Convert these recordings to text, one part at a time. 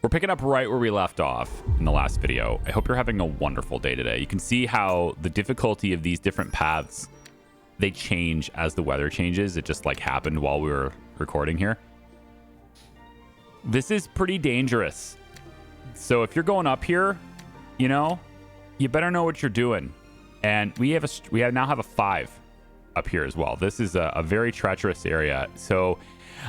We're picking up right where we left off in the last video. I hope you're having a wonderful day today. You can see how the difficulty of these different paths, they change as the weather changes. It just like happened while we were recording here. This is pretty dangerous. So if you're going up here, you know, you better know what you're doing. And we now have a 5 up here as well. This is a very treacherous area. So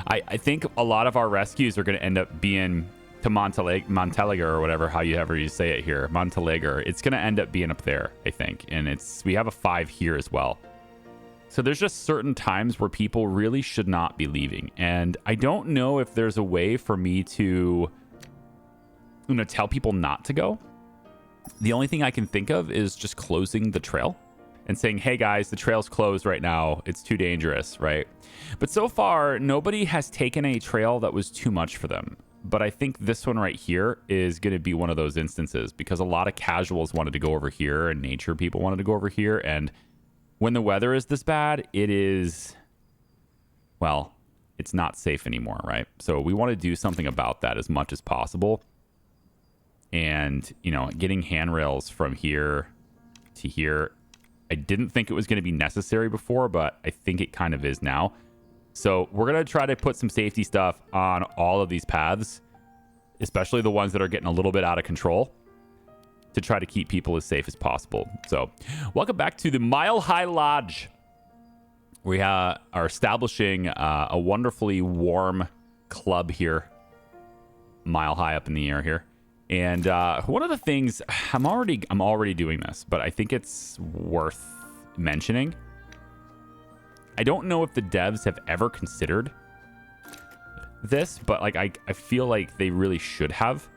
I think a lot of our rescues are going to end up being to Montalegre or whatever, however you say it here, Montalegre. It's going to end up being up there, I think. And we have a 5 here as well. So there's just certain times where people really should not be leaving. And I don't know if there's a way for me to, tell people not to go. The only thing I can think of is just closing the trail and saying, hey guys, the trail's closed right now. It's too dangerous, right? But so far, nobody has taken a trail that was too much for them. But I think this one right here is going to be one of those instances because a lot of casuals wanted to go over here and nature people wanted to go over here. And when the weather is this bad, it is, well, it's not safe anymore, right? So we want to do something about that as much as possible. And, getting handrails from here to here, I didn't think it was going to be necessary before, but I think it kind of is now. So we're going to try to put some safety stuff on all of these paths, especially the ones that are getting a little bit out of control, to try to keep people as safe as possible. So welcome back to the Mile High Lodge. We are establishing a wonderfully warm club here, mile high up in the air here. And one of the things, I'm already doing this, but I think it's worth mentioning. I don't know if the devs have ever considered this, but I feel like they really should have.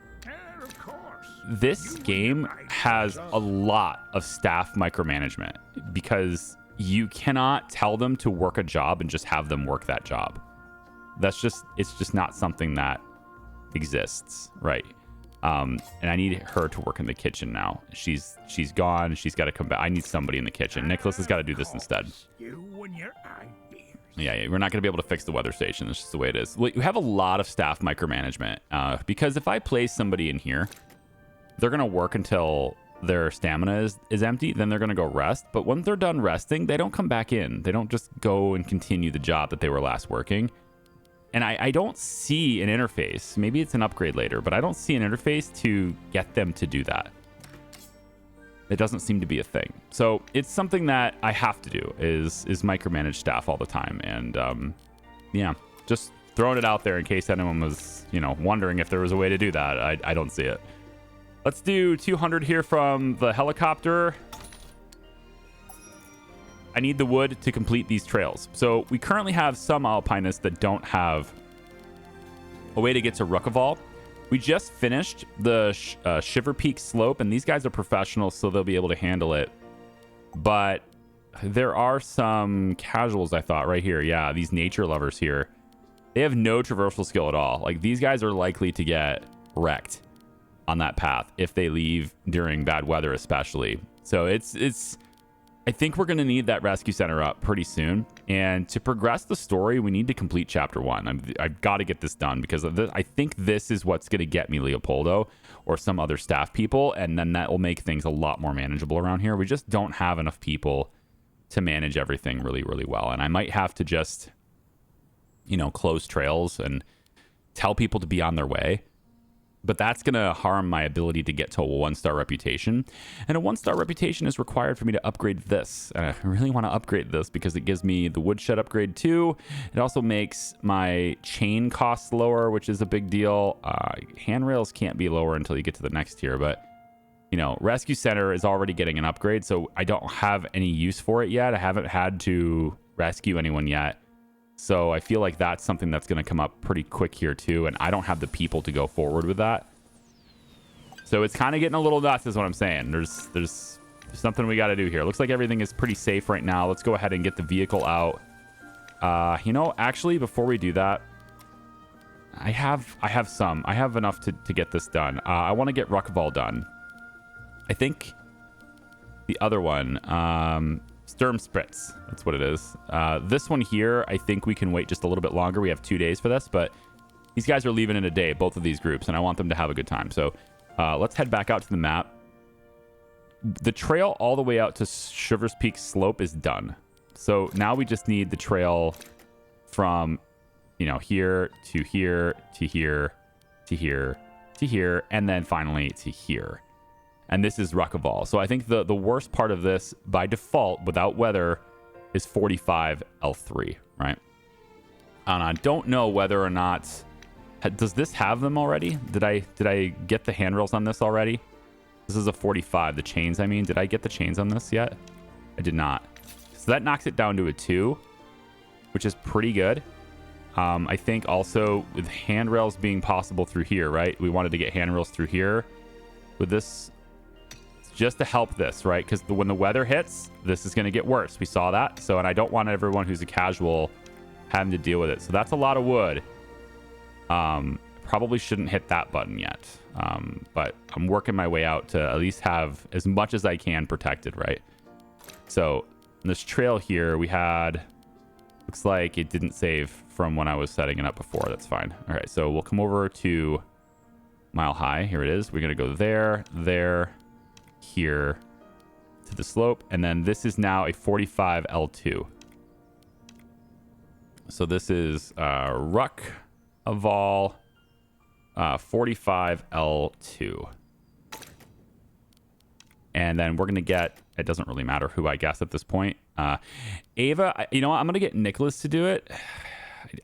This game has a lot of staff micromanagement because you cannot tell them to work a job and just have them work that job. It's just not something that exists, right? And I need her to work in the kitchen now. She's gone. She's got to come back. I need somebody in the kitchen. Nicholas has got to do this instead. Yeah, we're not going to be able to fix the weather station. That's just the way it is. We have a lot of staff micromanagement because if I place somebody in here, they're going to work until their stamina is empty. Then they're going to go rest. But when they're done resting, they don't come back in. They don't just go and continue the job that they were last working. And I don't see an interface. Maybe it's an upgrade later, but I don't see an interface to get them to do that. It doesn't seem to be a thing. So it's something that I have to do is micromanage staff all the time. And yeah, just throwing it out there in case anyone was, wondering if there was a way to do that. I don't see it. Let's do 200 here from the helicopter. I need the wood to complete these trails. So we currently have some alpinists that don't have a way to get to Rookaval. We just finished the Shiver Peak slope, and these guys are professionals, so they'll be able to handle it. But there are some casuals, I thought, right here. Yeah, these nature lovers here. They have no traversal skill at all. Like, these guys are likely to get wrecked on that path if they leave during bad weather, especially. So I think we're going to need that rescue center up pretty soon. And to progress the story, we need to complete chapter 1. I've got to get this done because I think this is what's going to get me Leopoldo or some other staff people. And then that will make things a lot more manageable around here. We just don't have enough people to manage everything really, really well. And I might have to just, close trails and tell people to be on their way. But that's going to harm my ability to get to a 1-star reputation. And a 1-star reputation is required for me to upgrade this. And I really want to upgrade this because it gives me the woodshed upgrade too. It also makes my chain costs lower, which is a big deal. Handrails can't be lower until you get to the next tier. But, Rescue Center is already getting an upgrade. So I don't have any use for it yet. I haven't had to rescue anyone yet. So I feel like that's something that's going to come up pretty quick here too. And I don't have the people to go forward with that. So it's kind of getting a little nuts is what I'm saying. There's something we got to do here. Looks like everything is pretty safe right now. Let's go ahead and get the vehicle out. Actually, before we do that, I have enough to get this done. I want to get Rookaval done. I think the other one, Sturmspritz, that's what it is. This one here, I think we can wait just a little bit longer. We have 2 days for this, but These guys are leaving in a day, both of these groups, and I want them to have a good time. So let's head back out to the map. The trail all the way out to Sugar's Peak Slope is done. So now we just need the trail from, you know, here to here to here to here to here, and then finally to here. And this is Ruckaval. So I think the worst part of this by default without weather is 45 L3, right? And I don't know whether or not does this have them already? Did I get the handrails on this already? This is a 45, the chains, I mean. Did I get the chains on this yet? I did not. So that knocks it down to a 2, which is pretty good. I think also with handrails being possible through here, right? We wanted to get handrails through here. With this, just to help this, right? Because when the weather hits, this is going to get worse. We saw that. So, and I don't want everyone who's a casual having to deal with it. So that's a lot of wood. Probably shouldn't hit that button yet. But I'm working my way out to at least have as much as I can protected, right? So this trail here, we had, looks like it didn't save from when I was setting it up before. That's fine. All right, so we'll come over to Mile High. Here it is. We're going to go there, here to the slope. And then this is now a 45 L2. So this is Ruckaval 45 L2. And then we're going to get, it doesn't really matter who I guess at this point. Ava, you know what? I'm going to get Nicholas to do it.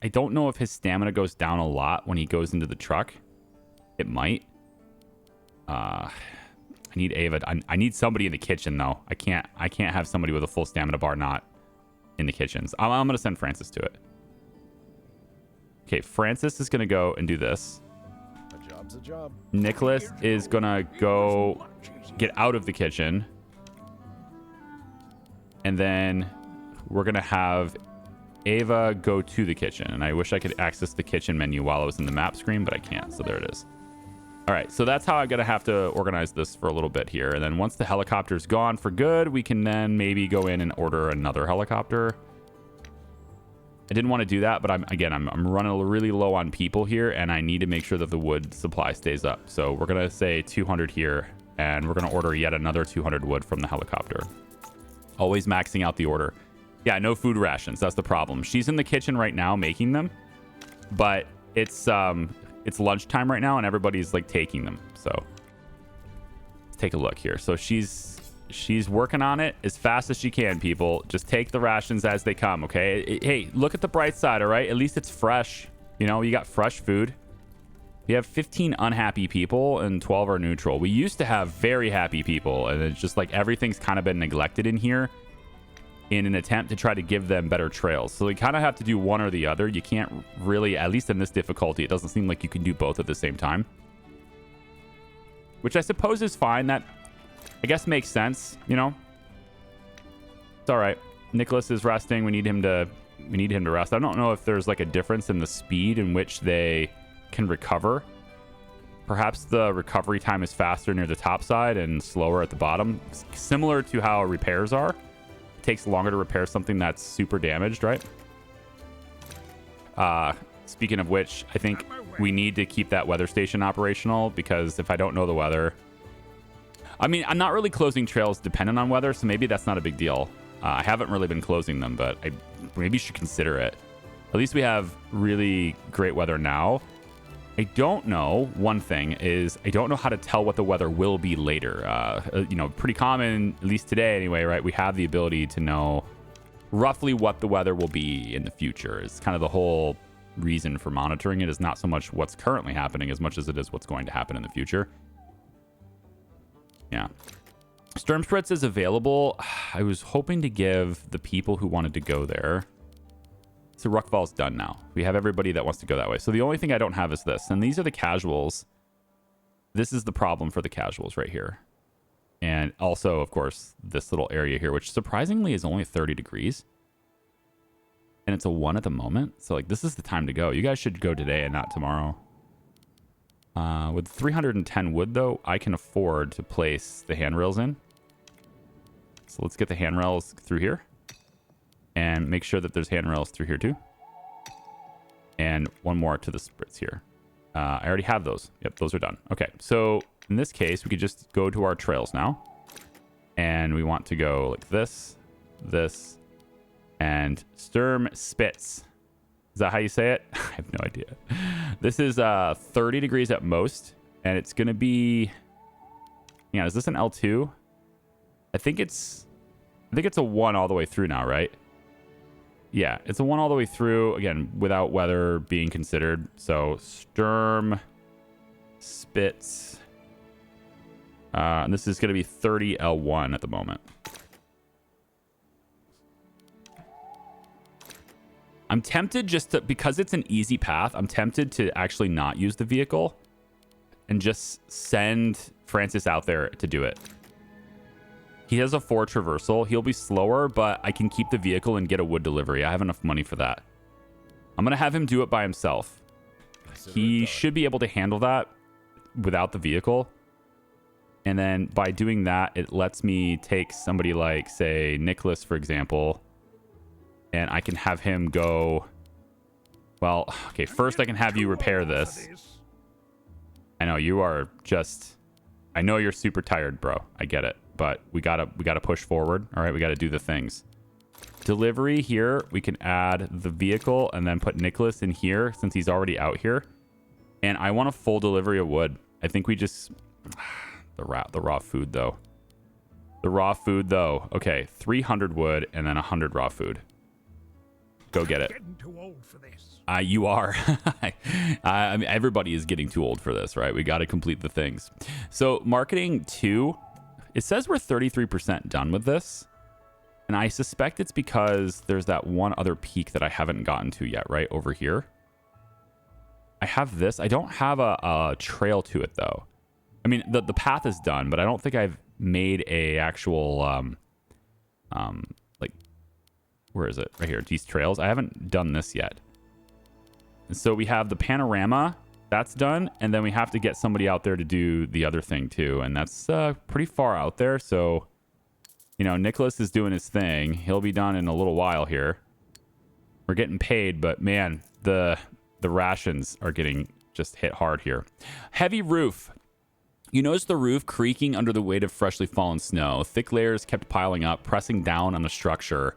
I don't know if his stamina goes down a lot when he goes into the truck. It might. I need Ava. I need somebody in the kitchen, though. I can't have somebody with a full stamina bar not in the kitchens. I'm going to send Francis to it. Okay, Francis is going to go and do this. A job's a job. Nicholas is going to go get out of the kitchen. And then we're going to have Ava go to the kitchen. And I wish I could access the kitchen menu while I was in the map screen, but I can't. So there it is. All right, so that's how I'm going to have to organize this for a little bit here. And then once the helicopter's gone for good, we can then maybe go in and order another helicopter. I didn't want to do that, but I'm running really low on people here, and I need to make sure that the wood supply stays up. So we're going to say 200 here, and we're going to order yet another 200 wood from the helicopter. Always maxing out the order. Yeah, no food rations. That's the problem. She's in the kitchen right now making them, but it's lunchtime right now, and everybody's like taking them. So let's take a look here. So she's working on it as fast as she can, people. Just take the rations as they come, okay? Hey, look at the bright side, all right? At least it's fresh. You know, you got fresh food. You have 15 unhappy people and 12 are neutral. We used to have very happy people, and it's just like everything's kind of been neglected in here in an attempt to try to give them better trails. So we kind of have to do one or the other. You can't really, at least in this difficulty, it doesn't seem like you can do both at the same time. Which I suppose is fine. That, I guess, makes sense, you know? It's all right. Nicholas is resting. We need him to rest. I don't know if there's like a difference in the speed in which they can recover. Perhaps the recovery time is faster near the top side and slower at the bottom. Similar to how repairs are. It takes longer to repair something that's super damaged, right? Speaking of which, I think we need to keep that weather station operational, because if I don't know the weather... I mean, I'm not really closing trails dependent on weather, so maybe that's not a big deal. I haven't really been closing them, but I maybe should consider it. At least we have really great weather now. I don't know. One thing is I don't know how to tell what the weather will be later. You know, pretty common, at least today anyway, right? We have the ability to know roughly what the weather will be in the future. It's kind of the whole reason for monitoring it, is not so much what's currently happening as much as it is what's going to happen in the future. Yeah. Sturm Spritz is available. I was hoping to give the people who wanted to go there. So Ruckval's done now. We have everybody that wants to go that way. So the only thing I don't have is this. And these are the casuals. This is the problem for the casuals right here. And also, of course, this little area here, which surprisingly is only 30 degrees. And it's a 1 at the moment. So like, this is the time to go. You guys should go today and not tomorrow. With 310 wood, though, I can afford to place the handrails in. So let's get the handrails through here. And make sure that there's handrails through here, too. and one more to the spritz here. I already have those. Yep, those are done. Okay, so in this case, we could just go to our trails now. And we want to go like this, and Sturm Spitz. Is that how you say it? I have no idea. This is 30 degrees at most, and it's going to be... Yeah, is this an L2? I think it's a 1 all the way through now, right? Yeah, it's a 1 all the way through, again, without weather being considered. So Sturm Spitz. And this is going to be 30 L1 at the moment. I'm tempted just to, because it's an easy path, I'm tempted to actually not use the vehicle and just send Francis out there to do it. He has a 4 traversal. He'll be slower, but I can keep the vehicle and get a wood delivery. I have enough money for that. I'm going to have him do it by himself. He should be able to handle that without the vehicle. And then by doing that, it lets me take somebody like, say, Nicholas, for example, and I can have him go... Well, okay, first I can have you repair this. I know you are just... I know you're super tired, bro. I get it. But we gotta push forward. All right, we gotta do the things. Delivery here, we can add the vehicle and then put Nicholas in here since he's already out here. And I want a full delivery of wood. I think we just... The raw food, though. The raw food, though. Okay, 300 wood and then 100 raw food. Go get it. Getting too old for this. You are. I mean, everybody is getting too old for this, right? We got to complete the things. So marketing 2, it says we're 33% done with this. And I suspect it's because there's that one other peak that I haven't gotten to yet, right? Over here. I have this. I don't have a trail to it, though. I mean, the path is done, but I don't think I've made a actual, like, where is it? Right here, these trails. I haven't done this yet. And so we have the panorama. That's done. And then we have to get somebody out there to do the other thing, too. And that's pretty far out there. So, you know, Nicholas is doing his thing. He'll be done in a little while here. We're getting paid, but, man, the rations are getting just hit hard here. Heavy roof. You notice the roof creaking under the weight of freshly fallen snow. Thick layers kept piling up, pressing down on the structure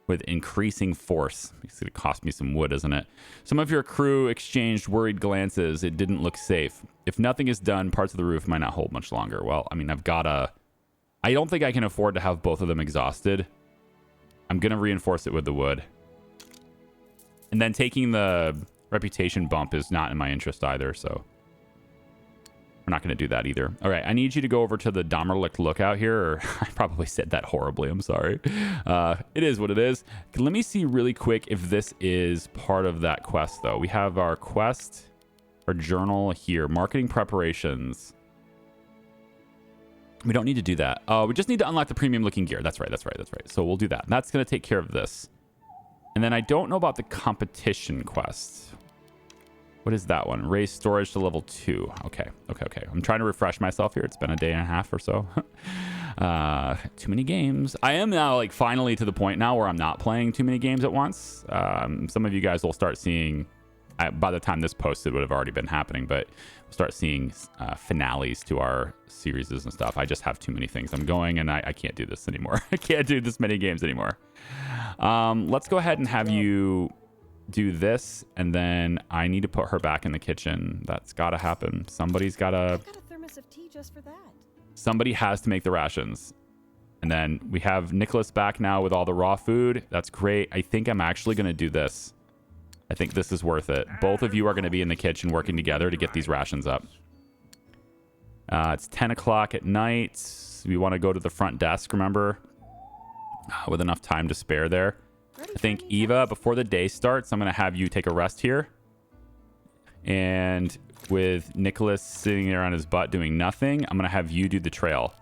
with increasing force. It's going to cost me some wood, isn't it? Some of your crew exchanged worried glances. It didn't look safe. If nothing is done, parts of the roof might not hold much longer. Well, I mean, I don't think I can afford to have both of them exhausted. I'm going to reinforce it with the wood. And then taking the reputation bump is not in my interest either, so... We're not going to do that either. All right, I need you to go over to the Dommerlicht lookout here. Or I probably said that horribly. I'm sorry. It is what it is. Let me see really quick if this is part of that quest, though. We have our quest, our journal here. Marketing preparations. We don't need to do that. We just need to unlock the premium looking gear. That's right. So we'll do that. That's going to take care of this. And then I don't know about the competition quest. What is that one? Raise storage to level 2. Okay. I'm trying to refresh myself here. It's been a day and a half or so. Too many games. I am now like finally to the point now where I'm not playing too many games at once. Some of you guys will start seeing, by the time this posted would have already been happening, but we'll start seeing finales to our series and stuff. I just have too many things I'm going and I can't do this anymore. I can't do this many games anymore. Let's go ahead and have you... do this, and then I need to put her back in the kitchen. That's gotta happen. Somebody's gotta... I've got a thermos of tea just for that. Somebody has to make the rations. And then we have Nicholas back now with all the raw food. That's great. I think I'm actually gonna do this. I think this is worth it. Both of you are gonna be in the kitchen working together to get these rations up. It's 10 o'clock at night. We want to go to the front desk, remember? With enough time to spare there. I think, Eva, before the day starts, I'm going to have you take a rest here. And with Nicholas sitting there on his butt doing nothing, I'm going to have you do the trail.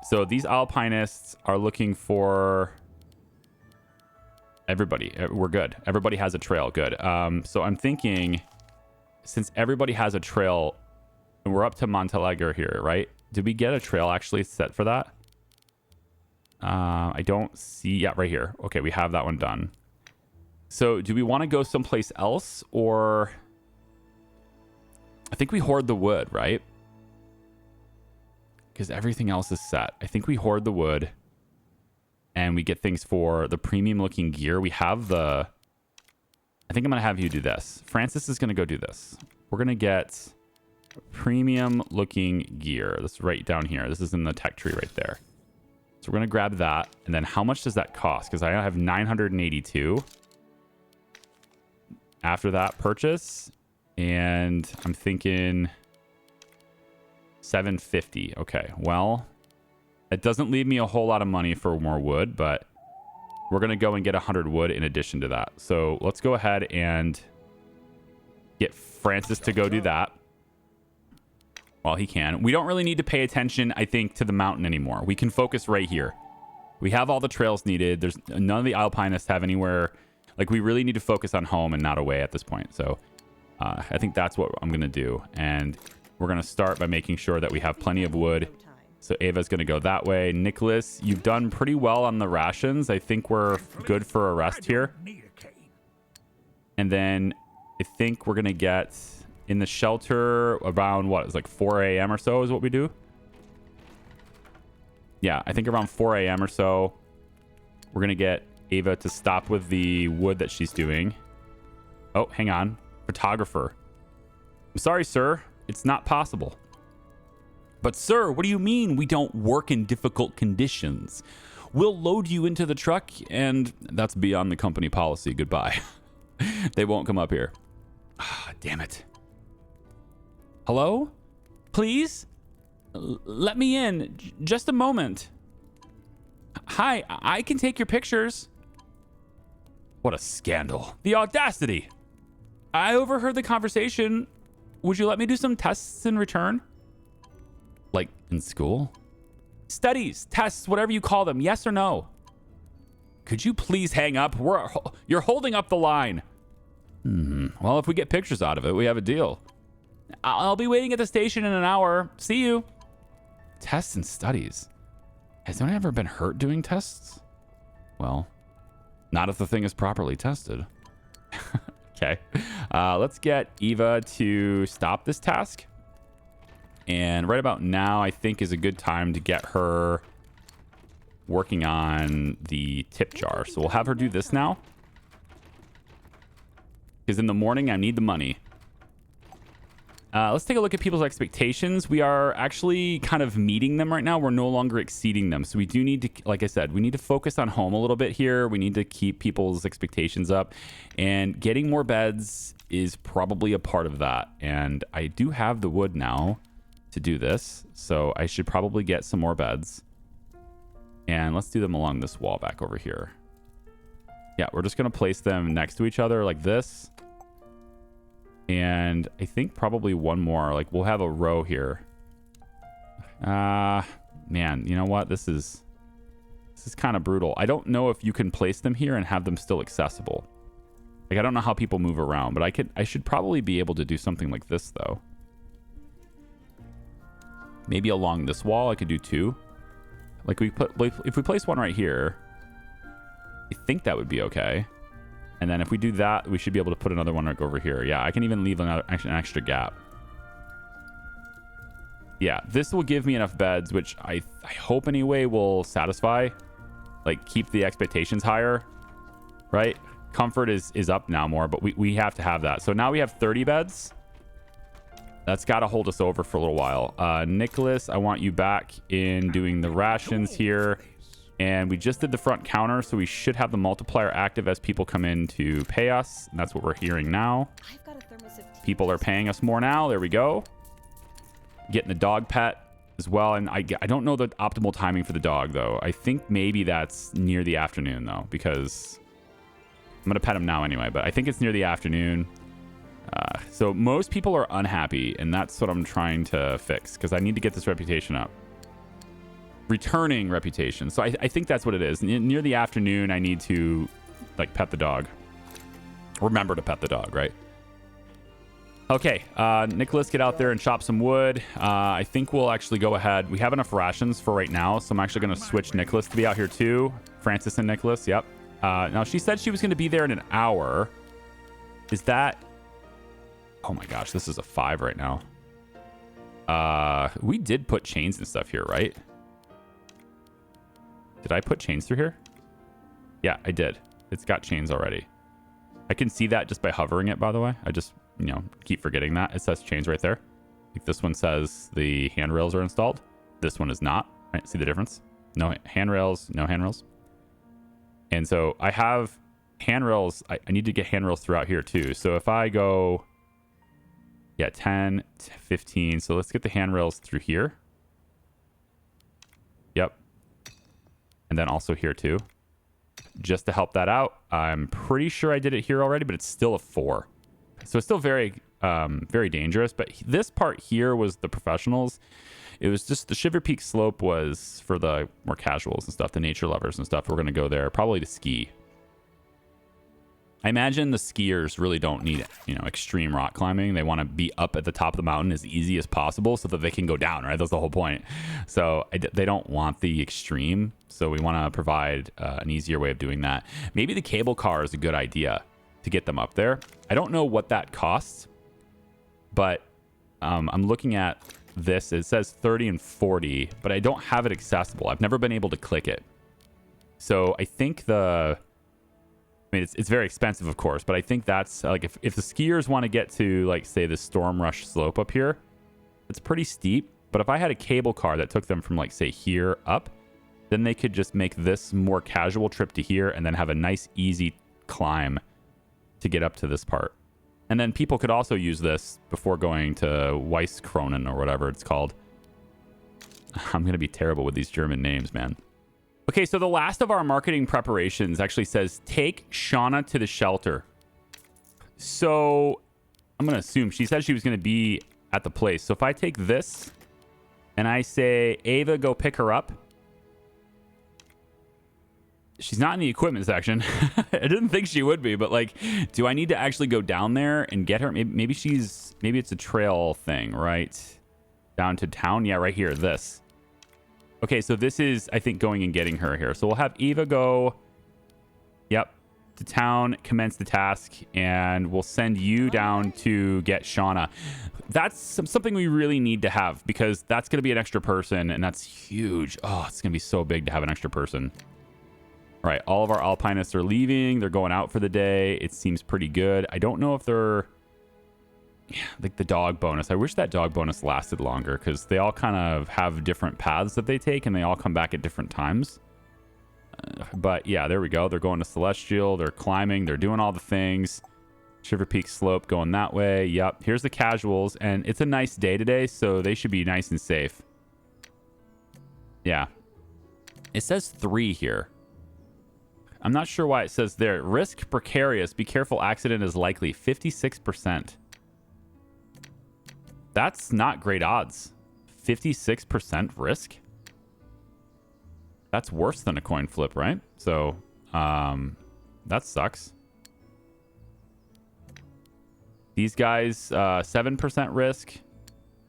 So these alpinists are looking for everybody. We're good. Everybody has a trail. Good. So I'm thinking, since everybody has a trail, and we're up to Montalegre here, right? Did we get a trail actually set for that? I don't see... Yeah, right here. Okay, we have that one done. So do we want to go someplace else, or I think we hoard the wood, right? Because everything else is set. I think we hoard the wood and we get things for the premium looking gear. We have the... I think I'm going to have you do this. Francis is going to go do this. We're going to get premium looking gear. This is right down here. This is in the tech tree right there. So we're going to grab that. And then how much does that cost? Because I have 982 after that purchase. And I'm thinking 750. Okay, well, it doesn't leave me a whole lot of money for more wood, but we're going to go and get 100 wood in addition to that. So let's go ahead and get Francis to go do that while he can. We don't really need to pay attention, I think, to the mountain anymore. We can focus right here. We have all the trails needed. There's none of the alpinists have anywhere. Like, we really need to focus on home and not away at this point. So I think that's what I'm going to do. And we're going to start by making sure that we have plenty of wood. So Ava's going to go that way. Nicholas, you've done pretty well on the rations. I think we're good for a rest here. And then I think we're going to get in the shelter around, what, it's like 4 a.m. or so is what we do? Yeah, I think around 4 a.m. or so, we're going to get Ava to stop with the wood that she's doing. Oh, hang on. Photographer. I'm sorry, sir. It's not possible. But sir, what do you mean we don't work in difficult conditions? We'll load you into the truck, and that's beyond the company policy. Goodbye. They won't come up here. Ah, damn it. Hello? Please? Let me in. Just a moment. Hi, I can take your pictures. What a scandal. The audacity. I overheard the conversation. Would you let me do some tests in return? Like in school? Studies, tests, whatever you call them. Yes or no? Could you please hang up? You're holding up the line. Well, if we get pictures out of it, we have a deal. I'll be waiting at the station in an hour. See you. Tests and studies. Has anyone ever been hurt doing tests? Well, not if the thing is properly tested. Okay. Let's get Eva to stop this task. And right about now, I think is a good time to get her working on the tip jar. So we'll have her do this now. Because in the morning, I need the money. Let's take a look at people's expectations. We are actually kind of meeting them right now. We're no longer exceeding them. So we do need to, like I said, we need to focus on home a little bit here. We need to keep people's expectations up. And getting more beds is probably a part of that. And I do have the wood now to do this. So I should probably get some more beds. And let's do them along this wall back over here. Yeah, we're just going to place them next to each other like this. And I think probably one more. Like, we'll have a row here. Man, you know what? This is kind of brutal. I don't know if you can place them here and have them still accessible. Like, I don't know how people move around, but I should probably be able to do something like this, though. Maybe along this wall, I could do two. Like, if we place one right here, I think that would be okay. And then if we do that, we should be able to put another one like over here. Yeah, I can even leave an extra gap. Yeah, this will give me enough beds, which I hope anyway will satisfy. Like, keep the expectations higher, right? Comfort is up now more, but we have to have that. So now we have 30 beds. That's got to hold us over for a little while. Nicholas, I want you back in doing the rations here. And we just did the front counter, so we should have the multiplier active as people come in to pay us. And that's what we're hearing now. I've got a thermos of tea. People are paying us more now. There we go. Getting the dog pet as well. And I don't know the optimal timing for the dog, though. I think maybe that's near the afternoon, though, because I'm going to pet him now anyway. But I think it's near the afternoon. So most people are unhappy, and that's what I'm trying to fix, because I need to get this reputation up. Returning reputation. So I think that's what it is. Near the afternoon, I need to like pet the dog. Remember to pet the dog, right? Okay, Nicholas, get out there and chop some wood. I think we'll actually go ahead. We have enough rations for right now, so I'm actually going to switch Nicholas to be out here too. Francis and Nicholas, yep. Now, she said she was going to be there in an hour. Is that... Oh my gosh, this is a 5 right now. We did put chains and stuff here, right? Did I put chains through here? Yeah, I did. It's got chains already. I can see that just by hovering it, by the way. I just, keep forgetting that. It says chains right there. Like this one says the handrails are installed. This one is not. Right? See the difference? No handrails, no handrails. And so I have handrails. I need to get handrails throughout here too. So if I go, 10, 15. So let's get the handrails through here. Yep. And then also here too. Just to help that out. I'm pretty sure I did it here already, but it's still a 4. So it's still very, very dangerous. But this part here was the professionals. It was just the Shiver Peak slope was for the more casuals and stuff, the nature lovers and stuff. We're going to go there probably to ski. I imagine the skiers really don't need, extreme rock climbing. They want to be up at the top of the mountain as easy as possible so that they can go down, right? That's the whole point. So they don't want the extreme. So we want to provide an easier way of doing that. Maybe the cable car is a good idea to get them up there. I don't know what that costs, but I'm looking at this. It says 30 and 40, but I don't have it accessible. I've never been able to click it. So I think it's very expensive, of course, but I think that's like if the skiers want to get to, like, say, the Storm Rush slope up here, it's pretty steep. But if I had a cable car that took them from, like, say, here up, then they could just make this more casual trip to here and then have a nice, easy climb to get up to this part. And then people could also use this before going to Weisskronen or whatever it's called. I'm going to be terrible with these German names, man. Okay, so the last of our marketing preparations actually says, take Shauna to the shelter. So I'm going to assume she said she was going to be at the place. So if I take this and I say, Ava, go pick her up. She's not in the equipment section. I didn't think she would be, but like, do I need to actually go down there and get her? Maybe it's a trail thing, right? Down to town. Yeah, right here, this. Okay, so this is, I think, going and getting her here. So we'll have Eva go, to town, commence the task, and we'll send you down to get Shauna. That's something we really need to have because that's going to be an extra person, and that's huge. Oh, it's going to be so big to have an extra person. All right, all of our alpinists are leaving. They're going out for the day. It seems pretty good. I don't know if they're... like the dog bonus. I wish that dog bonus lasted longer because they all kind of have different paths that they take and they all come back at different times. But yeah, there we go. They're going to Celestial. They're climbing. They're doing all the things. Shiver Peak slope going that way. Yep. Here's the casuals. And it's a nice day today, so they should be nice and safe. Yeah. It says 3 here. I'm not sure why it says there. Risk precarious. Be careful. Accident is likely. 56%. That's not great odds. 56% risk? That's worse than a coin flip, right? So, that sucks. These guys, 7% risk.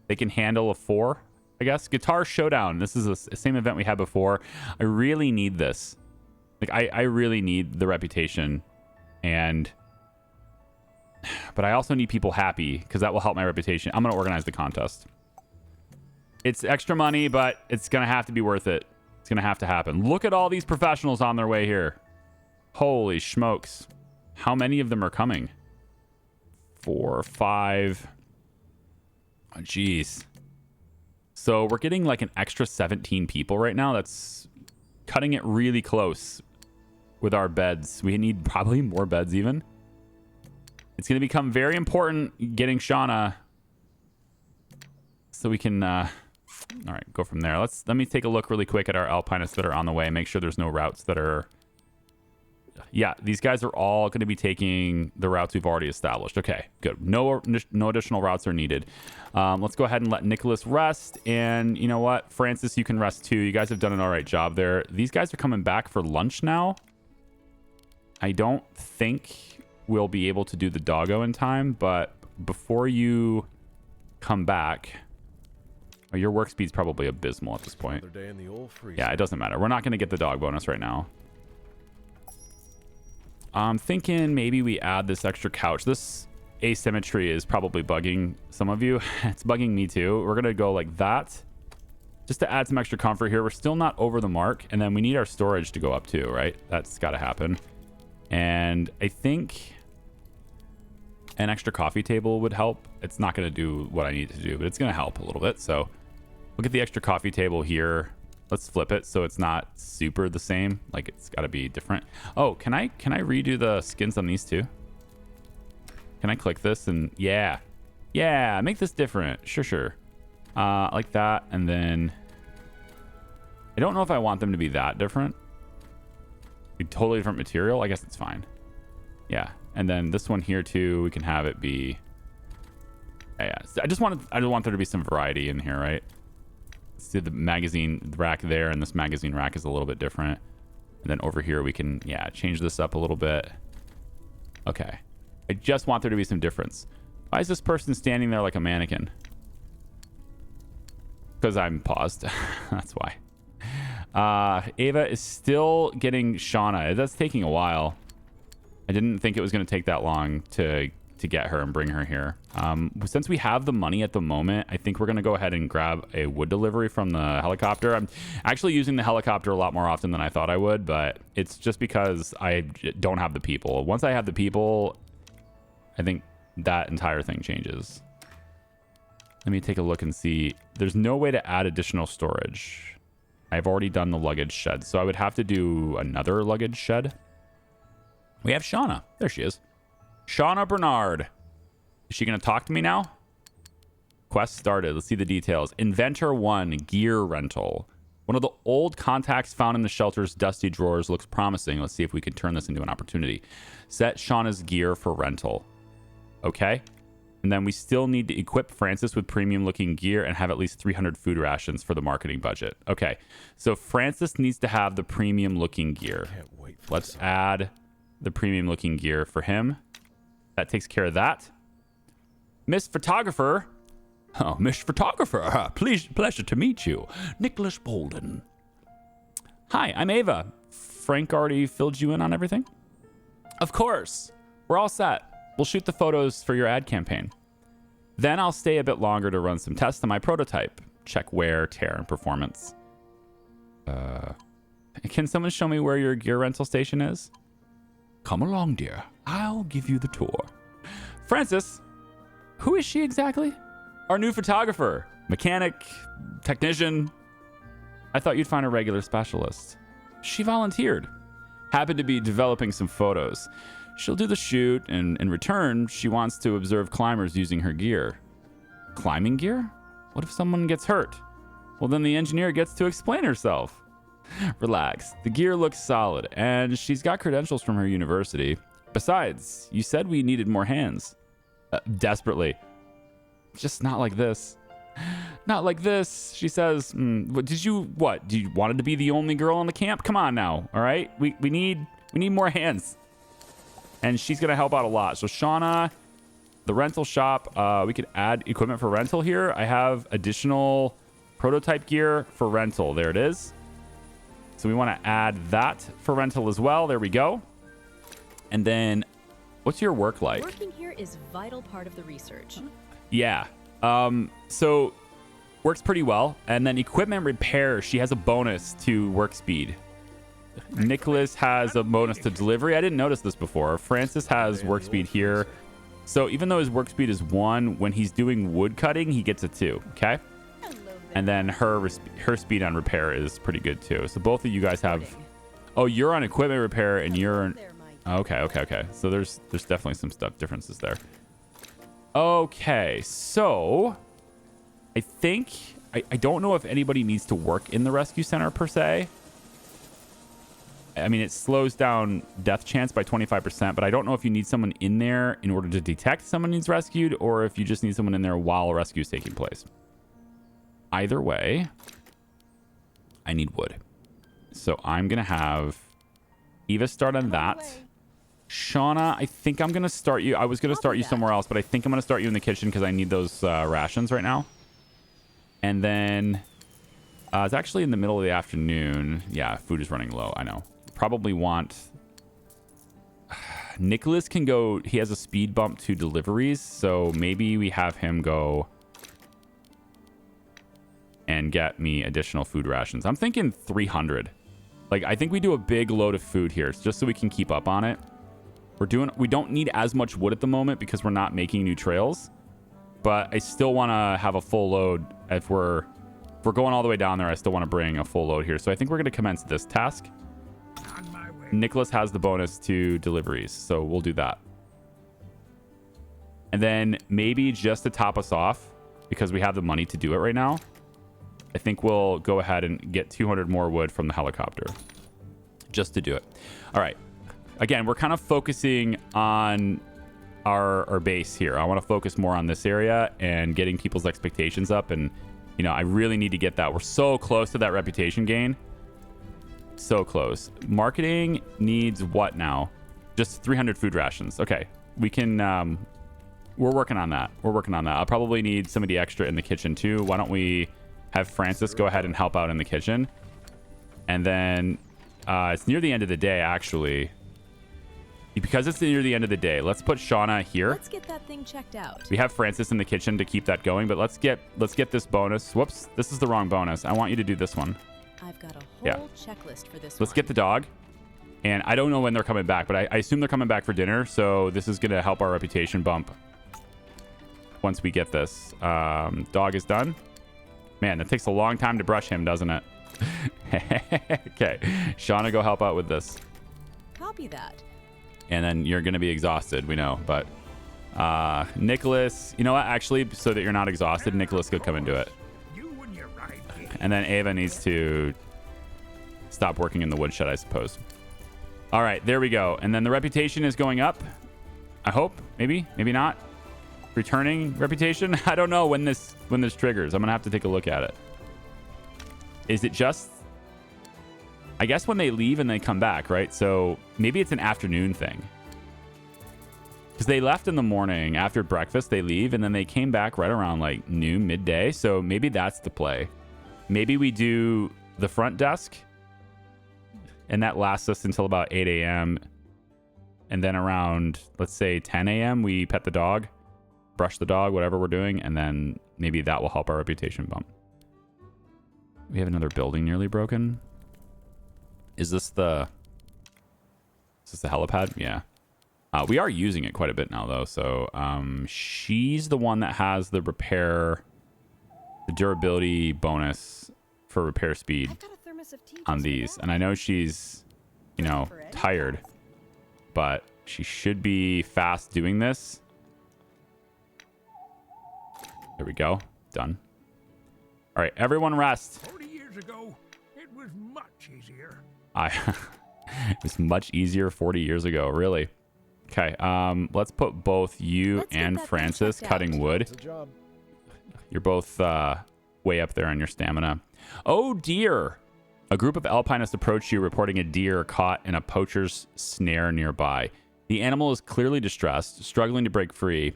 They can handle a 4, I guess. Guitar Showdown. This is the same event we had before. I really need this. Like, I really need the reputation. But I also need people happy because that will help my reputation. I'm going to organize the contest. It's extra money, but it's going to have to be worth it. It's going to have to happen. Look at all these professionals on their way here. Holy smokes. How many of them are coming? 4, 5. Oh, geez. So we're getting like an extra 17 people right now. That's cutting it really close with our beds. We need probably more beds even. It's going to become very important getting Shauna so we can, all right, go from there. Let me take a look really quick at our alpinists that are on the way. Make sure there's no routes that are, yeah, these guys are all going to be taking the routes we've already established. Okay, good. No additional routes are needed. Let's go ahead and let Nicholas rest. And you know what? Francis, you can rest too. You guys have done an all right job there. These guys are coming back for lunch now. I don't think we'll be able to do the doggo in time, but before you come back, oh, your work speed's probably abysmal at this point. Another day in the old freezer. Yeah, it doesn't matter. We're not going to get the dog bonus right now. I'm thinking maybe we add this extra couch. This asymmetry is probably bugging some of you. It's bugging me too. We're gonna go like that just to add some extra comfort here. We're still not over the mark, and then we need our storage to go up too, right? That's got to happen. And I think an extra coffee table would help. It's not going to do what I need to do, but it's going to help a little bit. So we'll get the extra coffee table here. Let's flip it so it's not super the same. Like, it's got to be different. Oh, can I redo the skins on these two? Can I click this and yeah, make this different? Sure. Like that. And then I don't know if I want them to be that different. A totally different material. I guess it's fine. Yeah. And then this one here too, we can have it be. Yeah. I just want there to be some variety in here, right? Let's do the magazine rack there, and this magazine rack is a little bit different. And then over here we can, change this up a little bit. Okay. I just want there to be some difference. Why is this person standing there like a mannequin? Because I'm paused. That's why. Ava is still getting Shauna. That's taking a while. I didn't think it was going to take that long to get her and bring her here. Since we have the money at the moment, I think we're going to go ahead and grab a wood delivery from the helicopter. I'm actually using the helicopter a lot more often than I thought I would, but it's just because I don't have the people. Once I have the people, I think that entire thing changes. Let me take a look and see. There's no way to add additional storage. I've already done the luggage shed, so I would have to do another luggage shed. We have Shauna. There she is. Shauna Bernard. Is she going to talk to me now? Quest started. Let's see the details. Inventor 1, gear rental. One of the old contacts found in the shelter's dusty drawers looks promising. Let's see if we can turn this into an opportunity. Set Shauna's gear for rental. Okay. And then we still need to equip Francis with premium looking gear and have at least 300 food rations for the marketing budget. Okay. So Francis needs to have the premium looking gear. Can't wait for Let's this. add the premium looking gear for him. That takes care of that. Miss Photographer. Oh, Miss Photographer. Pleasure to meet you. Nicholas Bolden. Hi, I'm Ava. Frank already filled you in on everything? Of course. We're all set. We'll shoot the photos for your ad campaign. Then I'll stay a bit longer to run some tests on my prototype. Check wear, tear, and performance. Can someone show me where your gear rental station is? Come along, dear. I'll give you the tour. Francis, who is she exactly? Our new photographer, mechanic, technician. I thought you'd find a regular specialist. She volunteered. Happened to be developing some photos. She'll do the shoot, and in return, she wants to observe climbers using her gear. Climbing gear? What if someone gets hurt? Well, then the engineer gets to explain herself. Relax. The gear looks solid, and she's got credentials from her university. Besides, you said we needed more hands. Desperately. Just not like this. Not like this, she says. Do you wanted to be the only girl in the camp? Come on now, all right? We need more hands. And she's going to help out a lot. So Shauna, the rental shop, we could add equipment for rental here. I have additional prototype gear for rental. There it is. So we want to add that for rental as well. There we go. And then what's your work like? Working here is a vital part of the research. Yeah. So works pretty well. And then equipment repair, she has a bonus to work speed. Nicholas has a bonus to delivery. I didn't notice this before. Francis has work speed here. So even though his work speed is 1, when he's doing wood cutting, he gets a 2. Okay. And then her speed on repair is pretty good too. So both of you guys have. Oh, you're on equipment repair and you're. Okay. So there's definitely some differences there. Okay, so I think I don't know if anybody needs to work in the rescue center per se. I mean, it slows down death chance by 25%, but I don't know if you need someone in there in order to detect someone needs rescued, or if you just need someone in there while a rescue is taking place. Either way, I need wood. So I'm going to have Eva start on that. Shauna, I think I'm going to start you. I was going to start you somewhere else, but I think I'm going to start you in the kitchen because I need those rations right now. And then it's actually in the middle of the afternoon. Yeah, food is running low. I know. Probably want... Nicholas can go. He has a speed bump to deliveries, so maybe we have him go and get me additional food rations. I'm thinking 300. Like, I think we do a big load of food here just so we can keep up on it. We don't need as much wood at the moment because we're not making new trails, but I still want to have a full load. If we're going all the way down there, I still want to bring a full load here. So I think we're going to commence this task. On my way. Nicholas has the bonus to deliveries, so we'll do that. And then maybe just to top us off, because we have the money to do it right now, I think we'll go ahead and get 200 more wood from the helicopter just to do it. All right. Again, we're kind of focusing on our base here. I want to focus more on this area and getting people's expectations up. And, you know, I really need to get that. We're so close to that reputation gain. So close. Marketing needs what now? Just 300 food rations. Okay. We can... we're working on that. I'll probably need somebody extra in the kitchen too. Why don't we have Francis go ahead and help out in the kitchen? And then it's near the end of the day, actually. Because it's near the end of the day, let's put Shauna here. Let's get that thing checked out. We have Francis in the kitchen to keep that going, but let's get this bonus. Whoops, this is the wrong bonus. I want you to do this one. I've got a whole checklist for this Let's one. get the dog. And I don't know when they're coming back, but I assume they're coming back for dinner, so this is going to help our reputation bump once we get this. Dog is done. Man, that takes a long time to brush him, doesn't it? Okay. Shauna, go help out with this. Copy that. And then you're going to be exhausted, we know. But Nicholas, you know what? Actually, so that you're not exhausted, Nicholas could come and do it. You and your ride. And then Ava needs to stop working in the woodshed, I suppose. All right, there we go. And then the reputation is going up. I hope. Maybe not. Returning reputation. I don't know when this triggers. I'm gonna have to take a look at it. Is it just, I guess, when they leave and they come back, right? So maybe it's an afternoon thing, because they left in the morning after breakfast. They leave and then they came back right around like noon, midday. So maybe that's the play. Maybe we do the front desk and that lasts us until about 8 a.m. And then around, let's say 10 a.m. we pet the dog, brush the dog, whatever we're doing, and then maybe that will help our reputation bump. We have another building nearly broken. Is this the helipad? Yeah. We are using it quite a bit now, though. So she's the one that has the durability bonus for repair speed on these. And I know she's, you know, tired, but she should be fast doing this. There we go. Done. All right, everyone rest. 40 years ago, it was much easier. It was much easier 40 years ago, really. Okay, let's put both you and Francis cutting wood. It's a job. You're both way up there on your stamina. Oh, dear. A group of alpinists approached you reporting a deer caught in a poacher's snare nearby. The animal is clearly distressed, struggling to break free.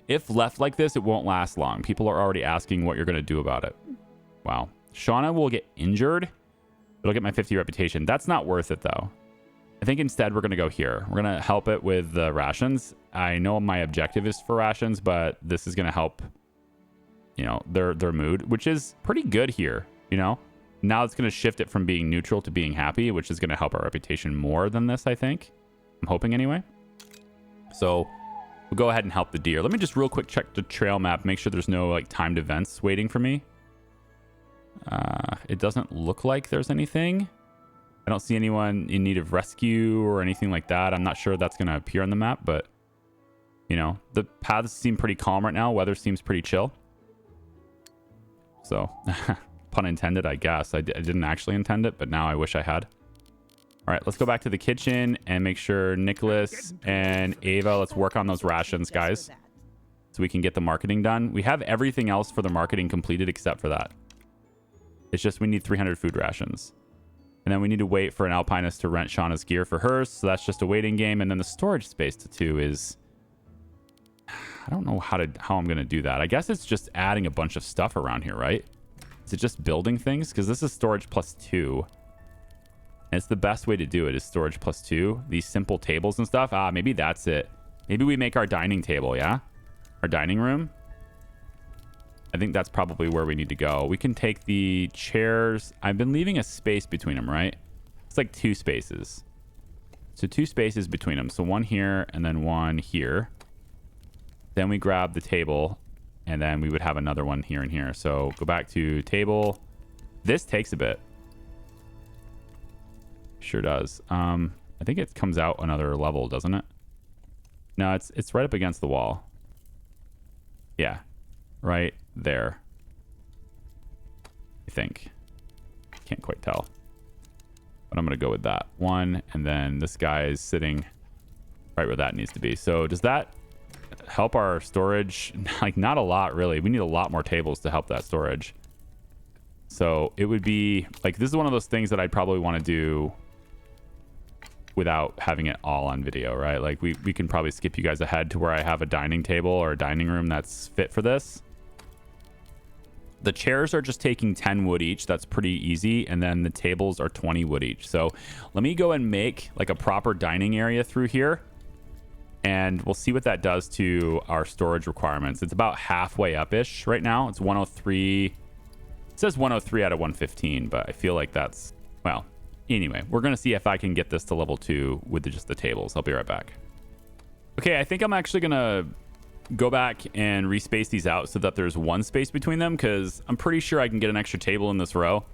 If left like this, it won't last long. People are already asking what you're going to do about it. Wow. Shauna will get injured. It'll get my 50 reputation. That's not worth it, though. I think instead we're going to go here. We're going to help it with the rations. I know my objective is for rations, but this is going to help, you know, their mood, which is pretty good here, you know? Now it's going to shift it from being neutral to being happy, which is going to help our reputation more than this, I think. I'm hoping anyway. So we'll go ahead and help the deer. Let me just real quick check the trail map, make sure there's no like timed events waiting for me. It doesn't look like there's anything. I don't see anyone in need of rescue or anything like that. I'm not sure that's going to appear on the map, but you know, the paths seem pretty calm right now. Weather seems pretty chill. So pun intended, I guess. I didn't actually intend it, but now I wish I had. All right, let's go back to the kitchen and make sure Nicholas and Ava, let's work on those rations, guys, so we can get the marketing done. We have everything else for the marketing completed except for that. It's just we need 300 food rations. And then we need to wait for an alpinist to rent Shauna's gear for hers, so that's just a waiting game. And then the storage space too is... I don't know how I'm going to do that. I guess it's just adding a bunch of stuff around here, right? Is it just building things? Because this is storage +2. And it's the best way to do it is storage plus 2. These simple tables and stuff. Maybe that's it. Maybe we make our dining table, yeah? Our dining room. I think that's probably where we need to go. We can take the chairs. I've been leaving a space between them, right? It's like 2 spaces. So 2 spaces between them. So 1 here and then 1 here. Then we grab the table and then we would have another one here and here. So go back to table. This takes a bit. Sure does. I think it comes out another level, doesn't it? No, it's right up against the wall. Yeah. Right there. I think. Can't quite tell. But I'm going to go with that. 1, and then this guy is sitting right where that needs to be. So does that help our storage? Like, not a lot, really. We need a lot more tables to help that storage. So it would be, like, this is one of those things that I'd probably want to do without having it all on video, right? Like, we can probably skip you guys ahead to where I have a dining table or a dining room that's fit for this. The chairs are just taking 10 wood each. That's pretty easy. And then the tables are 20 wood each. So let me go and make like a proper dining area through here. And we'll see what that does to our storage requirements. It's about halfway up-ish right now. It's 103. It says 103 out of 115, but I feel like that's, well, anyway, we're going to see if I can get this to level 2 with just the tables. I'll be right back. Okay, I think I'm actually going to go back and respace these out so that there's 1 space between them, because I'm pretty sure I can get an extra table in this row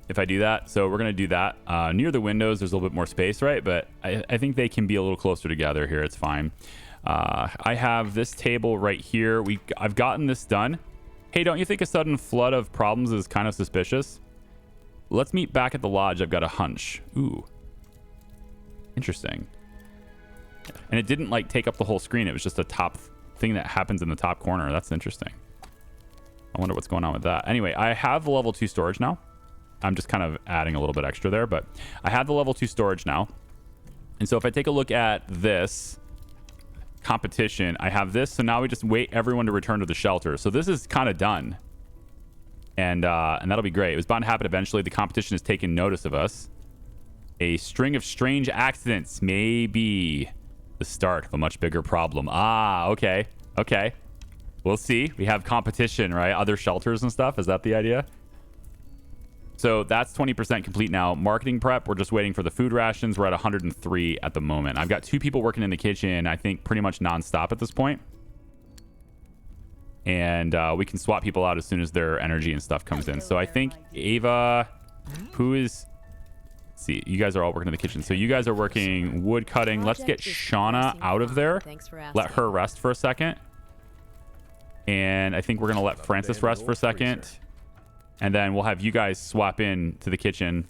if I do that. So we're going to do that. Near the windows, there's a little bit more space, right? But I think they can be a little closer together here. It's fine. I have this table right here. I've gotten this done. Hey, don't you think a sudden flood of problems is kind of suspicious? Let's meet back at the lodge. I've got a hunch. Ooh. Interesting. And it didn't like take up the whole screen. It was just a top thing that happens in the top corner. That's interesting. I wonder what's going on with that. Anyway, I have the level 2 storage now. I'm just kind of adding a little bit extra there, but I have the level 2 storage now. And so if I take a look at this competition, I have this. So now we just wait everyone to return to the shelter. So this is kind of done. And that'll be great. It was bound to happen eventually. The competition has taken notice of us. A string of strange accidents may be the start of a much bigger problem. Okay. Okay. We'll see. We have competition, right? Other shelters and stuff. Is that the idea? So that's 20% complete now. Marketing prep, we're just waiting for the food rations. We're at 103 at the moment. I've got 2 people working in the kitchen, I think pretty much nonstop at this point. And we can swap people out as soon as their energy and stuff comes in. So I think Ava, who is... Let's see, you guys are all working in the kitchen. So you guys are working wood cutting. Let's get Shauna out of there. Let her rest for a second. And I think we're going to let Francis rest for a second. And then we'll have you guys swap in to the kitchen.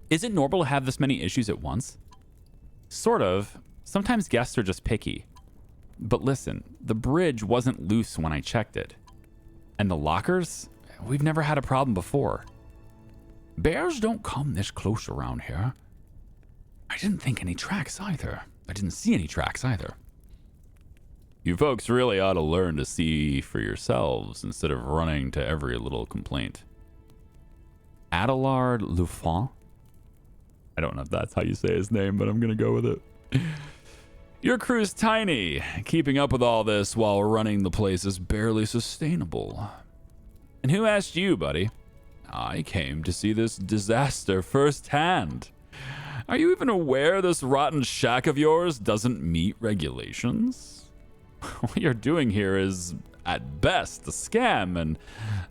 Is it normal to have this many issues at once? Sort of. Sometimes guests are just picky. But listen, the bridge wasn't loose when I checked it. And the lockers? We've never had a problem before. Bears don't come this close around here. I didn't think any tracks either. I didn't see any tracks either. You folks really ought to learn to see for yourselves instead of running to every little complaint. Adelard Lufon? I don't know if that's how you say his name, but I'm going to go with it. Your crew's tiny. Keeping up with all this while running the place is barely sustainable. And who asked you, buddy? I came to see this disaster firsthand. Are you even aware this rotten shack of yours doesn't meet regulations? What you're doing here is, at best, a scam and,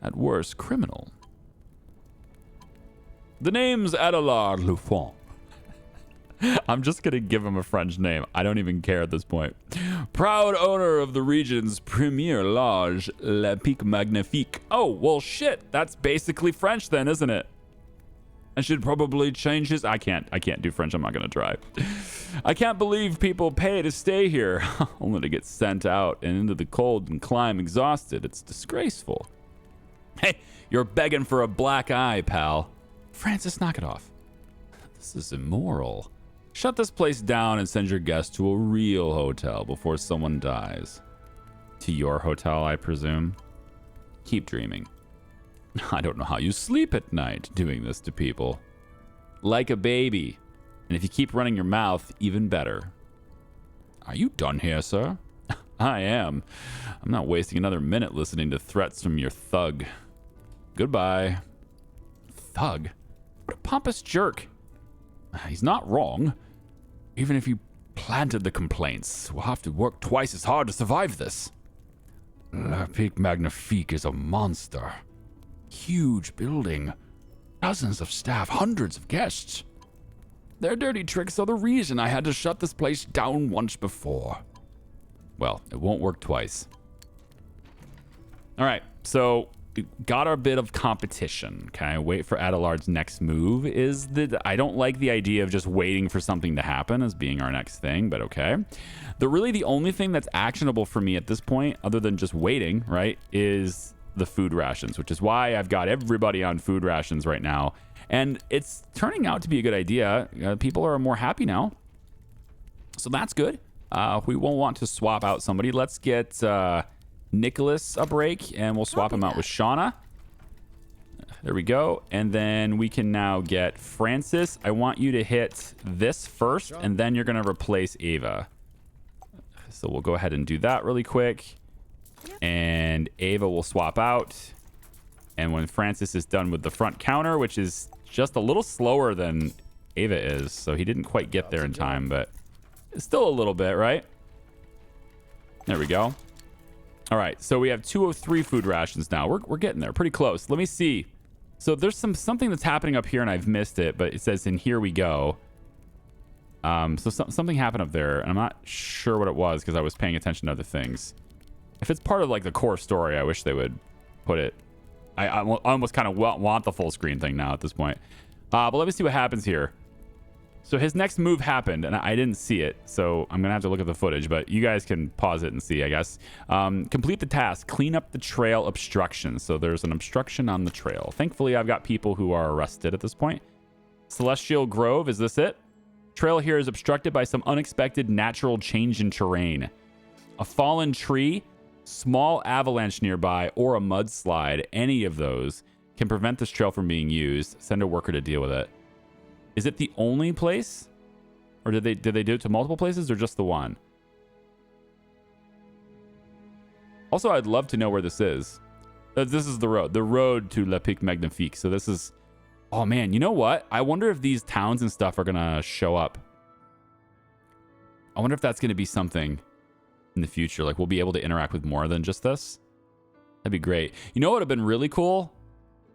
at worst, criminal. The name's Adelard Lufon. I'm just going to give him a French name. I don't even care at this point. Proud owner of the region's premier lodge, La Pique Magnifique. Oh, well, shit. That's basically French then, isn't it? I should probably change his... I can't do French. I'm not going to try. I can't believe people pay to stay here, only to get sent out and into the cold and climb exhausted. It's disgraceful. Hey, you're begging for a black eye, pal. Francis, knock it off. This is immoral. Shut this place down and send your guests to a real hotel before someone dies. To your hotel, I presume? Keep dreaming. I don't know how you sleep at night doing this to people. like a baby. And if you keep running your mouth, even better. Are you done here, sir? I am. I'm not wasting another minute listening to threats from your thug. Goodbye. Thug? What a pompous jerk. He's not wrong. Even if you planted the complaints, we'll have to work twice as hard to survive this. La Pique Magnifique is a monster. Huge building. Dozens of staff, hundreds of guests. Their dirty tricks are the reason I had to shut this place down once before. Well, it won't work twice. All right, so we got our bit of competition. Okay, wait for Adelard's next move is that I don't like the idea of just waiting for something to happen as being our next thing, but okay. The only thing that's actionable for me at this point, other than just waiting, right, is the food rations, which is why I've got everybody on food rations right now. And it's turning out to be a good idea. People are more happy now. So that's good. We won't want to swap out somebody. Let's get Nicholas a break, and we'll swap him out with Shauna. There we go. And then we can now get Francis. I want you to hit this first, and then you're going to replace Ava. So we'll go ahead and do that really quick. And Ava will swap out. And when Francis is done with the front counter, which is just a little slower than Ava is, so he didn't quite get there in time, but it's still a little bit, right? There we go. All right, so we have 203 food rations now. We're getting there, pretty close. Let me see. So there's something that's happening up here, and I've missed it, but it says in here we go. So something happened up there, and I'm not sure what it was because I was paying attention to other things. If it's part of like the core story, I wish they would put it. I almost kind of want the full screen thing now at this point. But let me see what happens here. So his next move happened, and I didn't see it. So I'm going to have to look at the footage, but you guys can pause it and see, I guess. Complete the task. Clean up the trail obstruction. So there's an obstruction on the trail. Thankfully, I've got people who are arrested at this point. Celestial Grove, is this it? Trail here is obstructed by some unexpected natural change in terrain. A fallen tree, small avalanche nearby, or a mudslide, any of those can prevent this trail from being used. Send a worker to deal with it. Is it the only place? Or did they do it to multiple places or just the one? Also, I'd love to know where this is. This is the road to La Pique Magnifique. So this is, oh man, you know what? I wonder if these towns and stuff are gonna show up. I wonder if that's gonna be something in the future. Like we'll be able to interact with more than just this. That'd be great. You know what would have been really cool?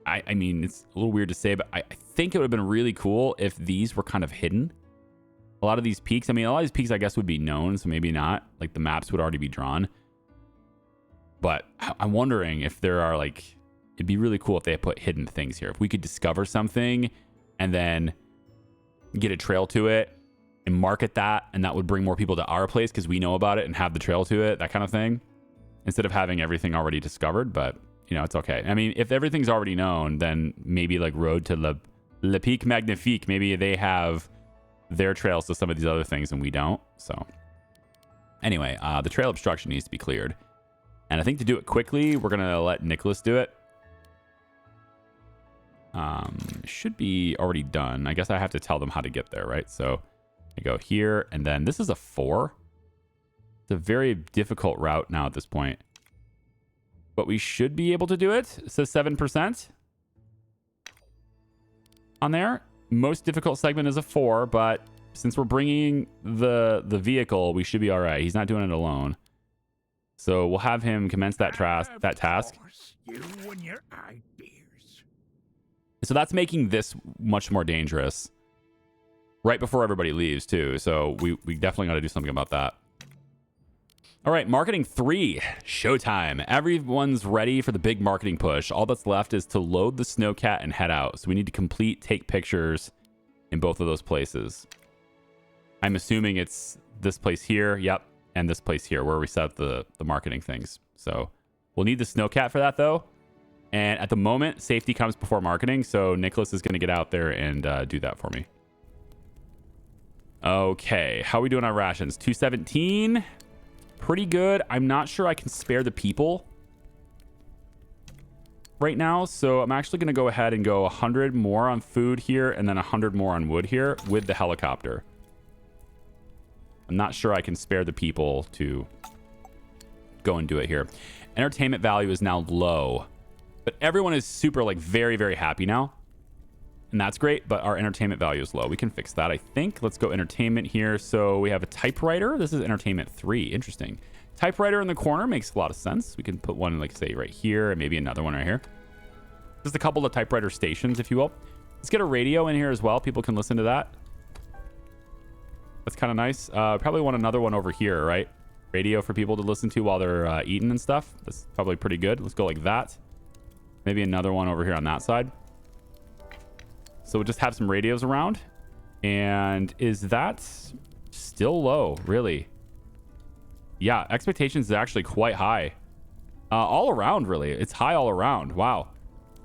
I mean, it's a little weird to say, but I think it would have been really cool if these were kind of hidden. A lot of these peaks, I mean, a lot of these peaks, I guess, would be known, so maybe not. Like, the maps would already be drawn. But I'm wondering if there are, like, it'd be really cool if they put hidden things here. If we could discover something and then get a trail to it and market that, and that would bring more people to our place because we know about it and have the trail to it, that kind of thing. Instead of having everything already discovered, but... you know, it's okay. I mean, if everything's already known, then maybe like Road to Le Pique Magnifique, maybe they have their trails to some of these other things and we don't. So anyway, the trail obstruction needs to be cleared. And I think to do it quickly, we're going to let Nicholas do it. Should be already done. I guess I have to tell them how to get there, right? So I go here, and then this is a 4. It's a very difficult route now at this point. But we should be able to do it. It says 7% on there. Most difficult segment is a 4, but since we're bringing the vehicle, we should be all right. He's not doing it alone. So we'll have him commence that task. You and your ideas. So that's making this much more dangerous. Right before everybody leaves, too. So we definitely got to do something about that. All right, marketing 3, showtime. Everyone's ready for the big marketing push. All that's left is to load the snowcat and head out. So we need to take pictures in both of those places. I'm assuming it's this place here, yep, and this place here where we set up the marketing things. So we'll need the snowcat for that though. And at the moment, safety comes before marketing. So Nicholas is going to get out there and do that for me. Okay, how are we doing on rations? 217. Pretty good. I'm not sure I can spare the people right now, so I'm actually going to go ahead and go 100 more on food here and then 100 more on wood here with the helicopter. I'm not sure I can spare the people to go and do it here. Entertainment value is now low, but everyone is super, like, very, very happy now. And that's great, but our entertainment value is low. We can fix that, I think. Let's go entertainment here. So we have a typewriter. This is entertainment 3. Interesting. Typewriter in the corner makes a lot of sense. We can put one, like, say, right here, and maybe another one right here. Just a couple of typewriter stations, if you will. Let's get a radio in here as well. People can listen to that. That's kind of nice. Probably want another one over here, right? Radio for people to listen to while they're eating and stuff. That's probably pretty good. Let's go like that. Maybe another one over here on that side. So we'll just have some radios around. And is that still low? Really? Yeah, expectations is actually quite high. All around, really. It's high all around. Wow.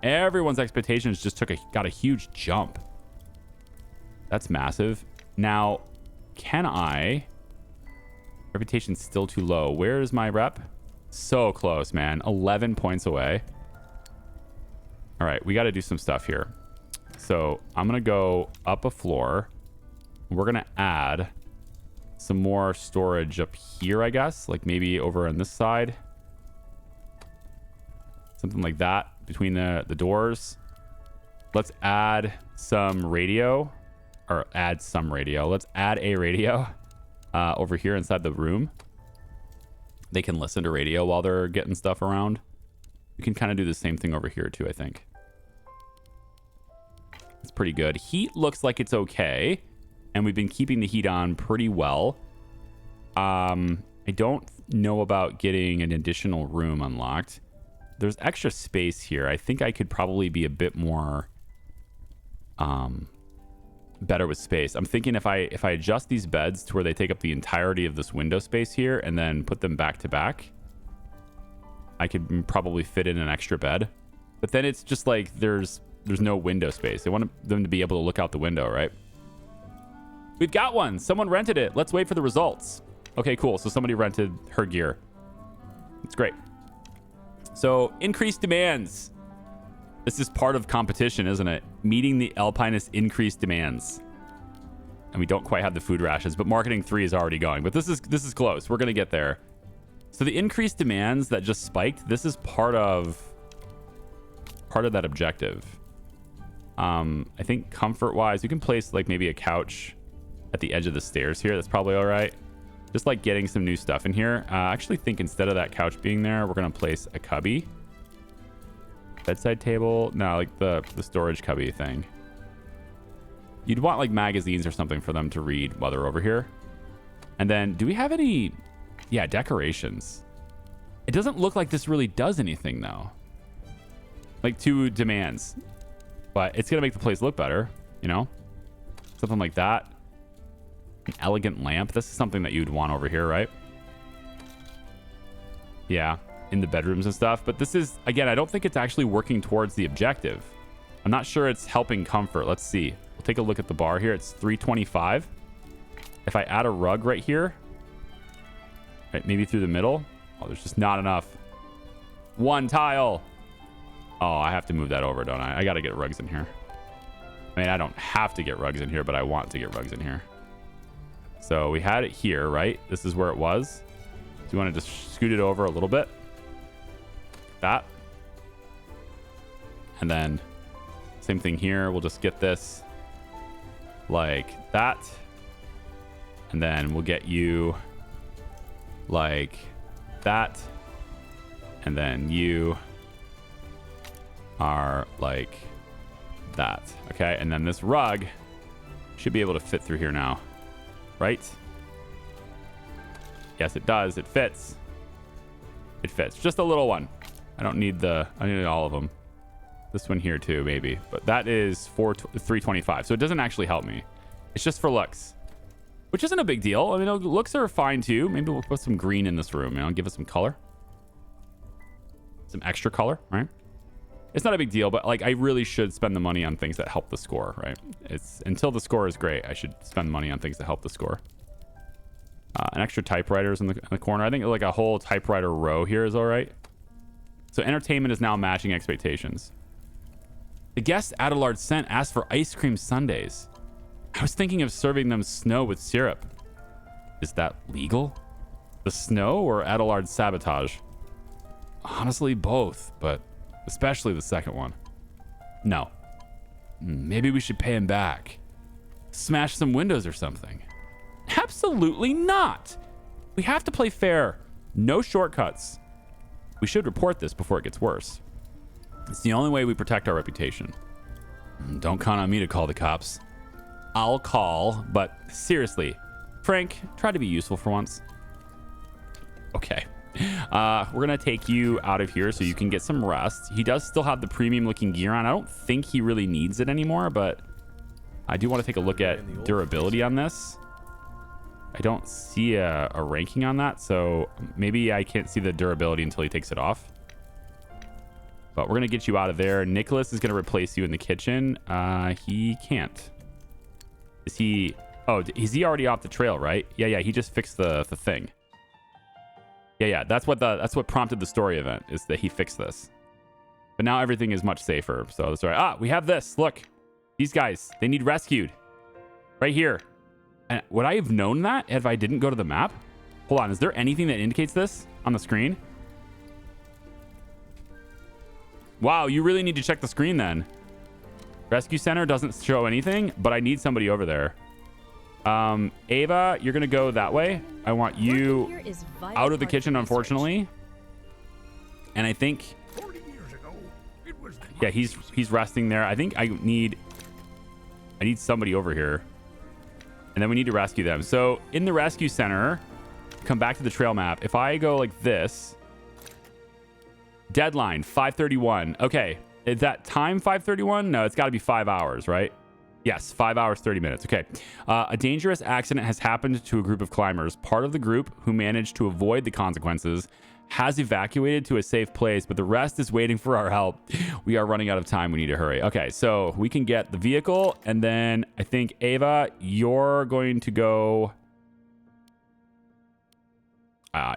Everyone's expectations just got a huge jump. That's massive. Now, can I... Reputation's still too low. Where is my rep? So close, man. 11 points away. All right, we got to do some stuff here. So I'm going to go up a floor. We're going to add some more storage up here, I guess. Like maybe over on this side. Something like that between the doors. Let's add some radio. Or add some radio. Let's add a radio over here inside the room. They can listen to radio while they're getting stuff around. We can kind of do the same thing over here too, I think. It's pretty good. Heat looks like it's okay. And we've been keeping the heat on pretty well. I don't know about getting an additional room unlocked. There's extra space here. I think I could probably be a bit more better with space. I'm thinking if I adjust these beds to where they take up the entirety of this window space here and then put them back to back, I could probably fit in an extra bed. But then it's just like there's no window space. They want them to be able to look out the window, right? We've got one. Someone rented it. Let's wait for the results. Okay, cool. So somebody rented her gear. That's great. So increased demands. This is part of competition, isn't it? Meeting the alpinists' increased demands. And we don't quite have the food rations, but marketing 3 is already going. But this is close. We're going to get there. So the increased demands that just spiked, this is part of that objective. I think comfort-wise, you can place like maybe a couch at the edge of the stairs here. That's probably all right. Just like getting some new stuff in here. I actually think instead of that couch being there, we're going to place a cubby. Bedside table. No, like the storage cubby thing. You'd want like magazines or something for them to read while they're over here. And then do we have any... Yeah, decorations. It doesn't look like this really does anything though. Like 2 demands. But it's going to make the place look better, you know? Something like that. An elegant lamp. This is something that you'd want over here, right? Yeah, in the bedrooms and stuff. But this is, again, I don't think it's actually working towards the objective. I'm not sure it's helping comfort. Let's see. We'll take a look at the bar here. It's 325. If I add a rug right here, right, maybe through the middle. Oh, there's just not enough. 1 tile. Oh, I have to move that over, don't I? I got to get rugs in here. I mean, I don't have to get rugs in here, but I want to get rugs in here. So we had it here, right? This is where it was. Do you want to just scoot it over a little bit? That. And then same thing here. We'll just get this like that. And then we'll get you like that. And then you are like that. Okay. And then this rug should be able to fit through here now. Right? Yes, it does. It fits. It fits. Just a little one. I need all of them. This one here too, maybe. But that is 325. So it doesn't actually help me. It's just for looks. Which isn't a big deal. I mean, looks are fine too. Maybe we'll put some green in this room, you know, give it some color. Some extra color, right? It's not a big deal, but like I really should spend the money on things that help the score, right? It's until the score is great, I should spend money on things that help the score. An extra typewriters in the corner. I think like a whole typewriter row here is all right. So entertainment is now matching expectations. The guest Adelard sent asked for ice cream sundaes. I was thinking of serving them snow with syrup. Is that legal? The snow or Adelard's sabotage? Honestly, both, but especially the second one. No. Maybe we should pay him back. Smash some windows or something. Absolutely not. We have to play fair. No shortcuts. We should report this before it gets worse. It's the only way we protect our reputation. Don't count on me to call the cops. I'll call, but seriously, Frank, try to be useful for once. Okay. We're going to take you out of here so you can get some rest. He does still have the premium looking gear on. I don't think he really needs it anymore, but I do want to take a look at durability on this. I don't see a ranking on that, so maybe I can't see the durability until he takes it off. But we're going to get you out of there. Nicholas is going to replace you in the kitchen. He can't. Is he... Oh, is he already off the trail, right? Yeah, he just fixed the thing. Yeah, that's what prompted the story event, is that he fixed this. But now everything is much safer, so that's all right. We have this. Look. These guys, they need rescued. Right here. And would I have known that if I didn't go to the map? Hold on, is there anything that indicates this on the screen? Wow, you really need to check the screen then. Rescue center doesn't show anything, but I need somebody over there. Ava, you're gonna go that way. I want you out of the kitchen, unfortunately. And I think, 40 years ago, it was yeah, he's resting there. I think I need somebody over here, and then we need to rescue them. So in the rescue center, come back to the trail map. If I go like this, deadline 5:31. Okay, is that time 5:31? No, it's got to be 5 hours, right? Yes, 5 hours, 30 minutes. Okay. A dangerous accident has happened to a group of climbers. Part of the group, who managed to avoid the consequences, has evacuated to a safe place, but the rest is waiting for our help. We are running out of time. We need to hurry. Okay, so we can get the vehicle, and then I think, Ava, you're going to go...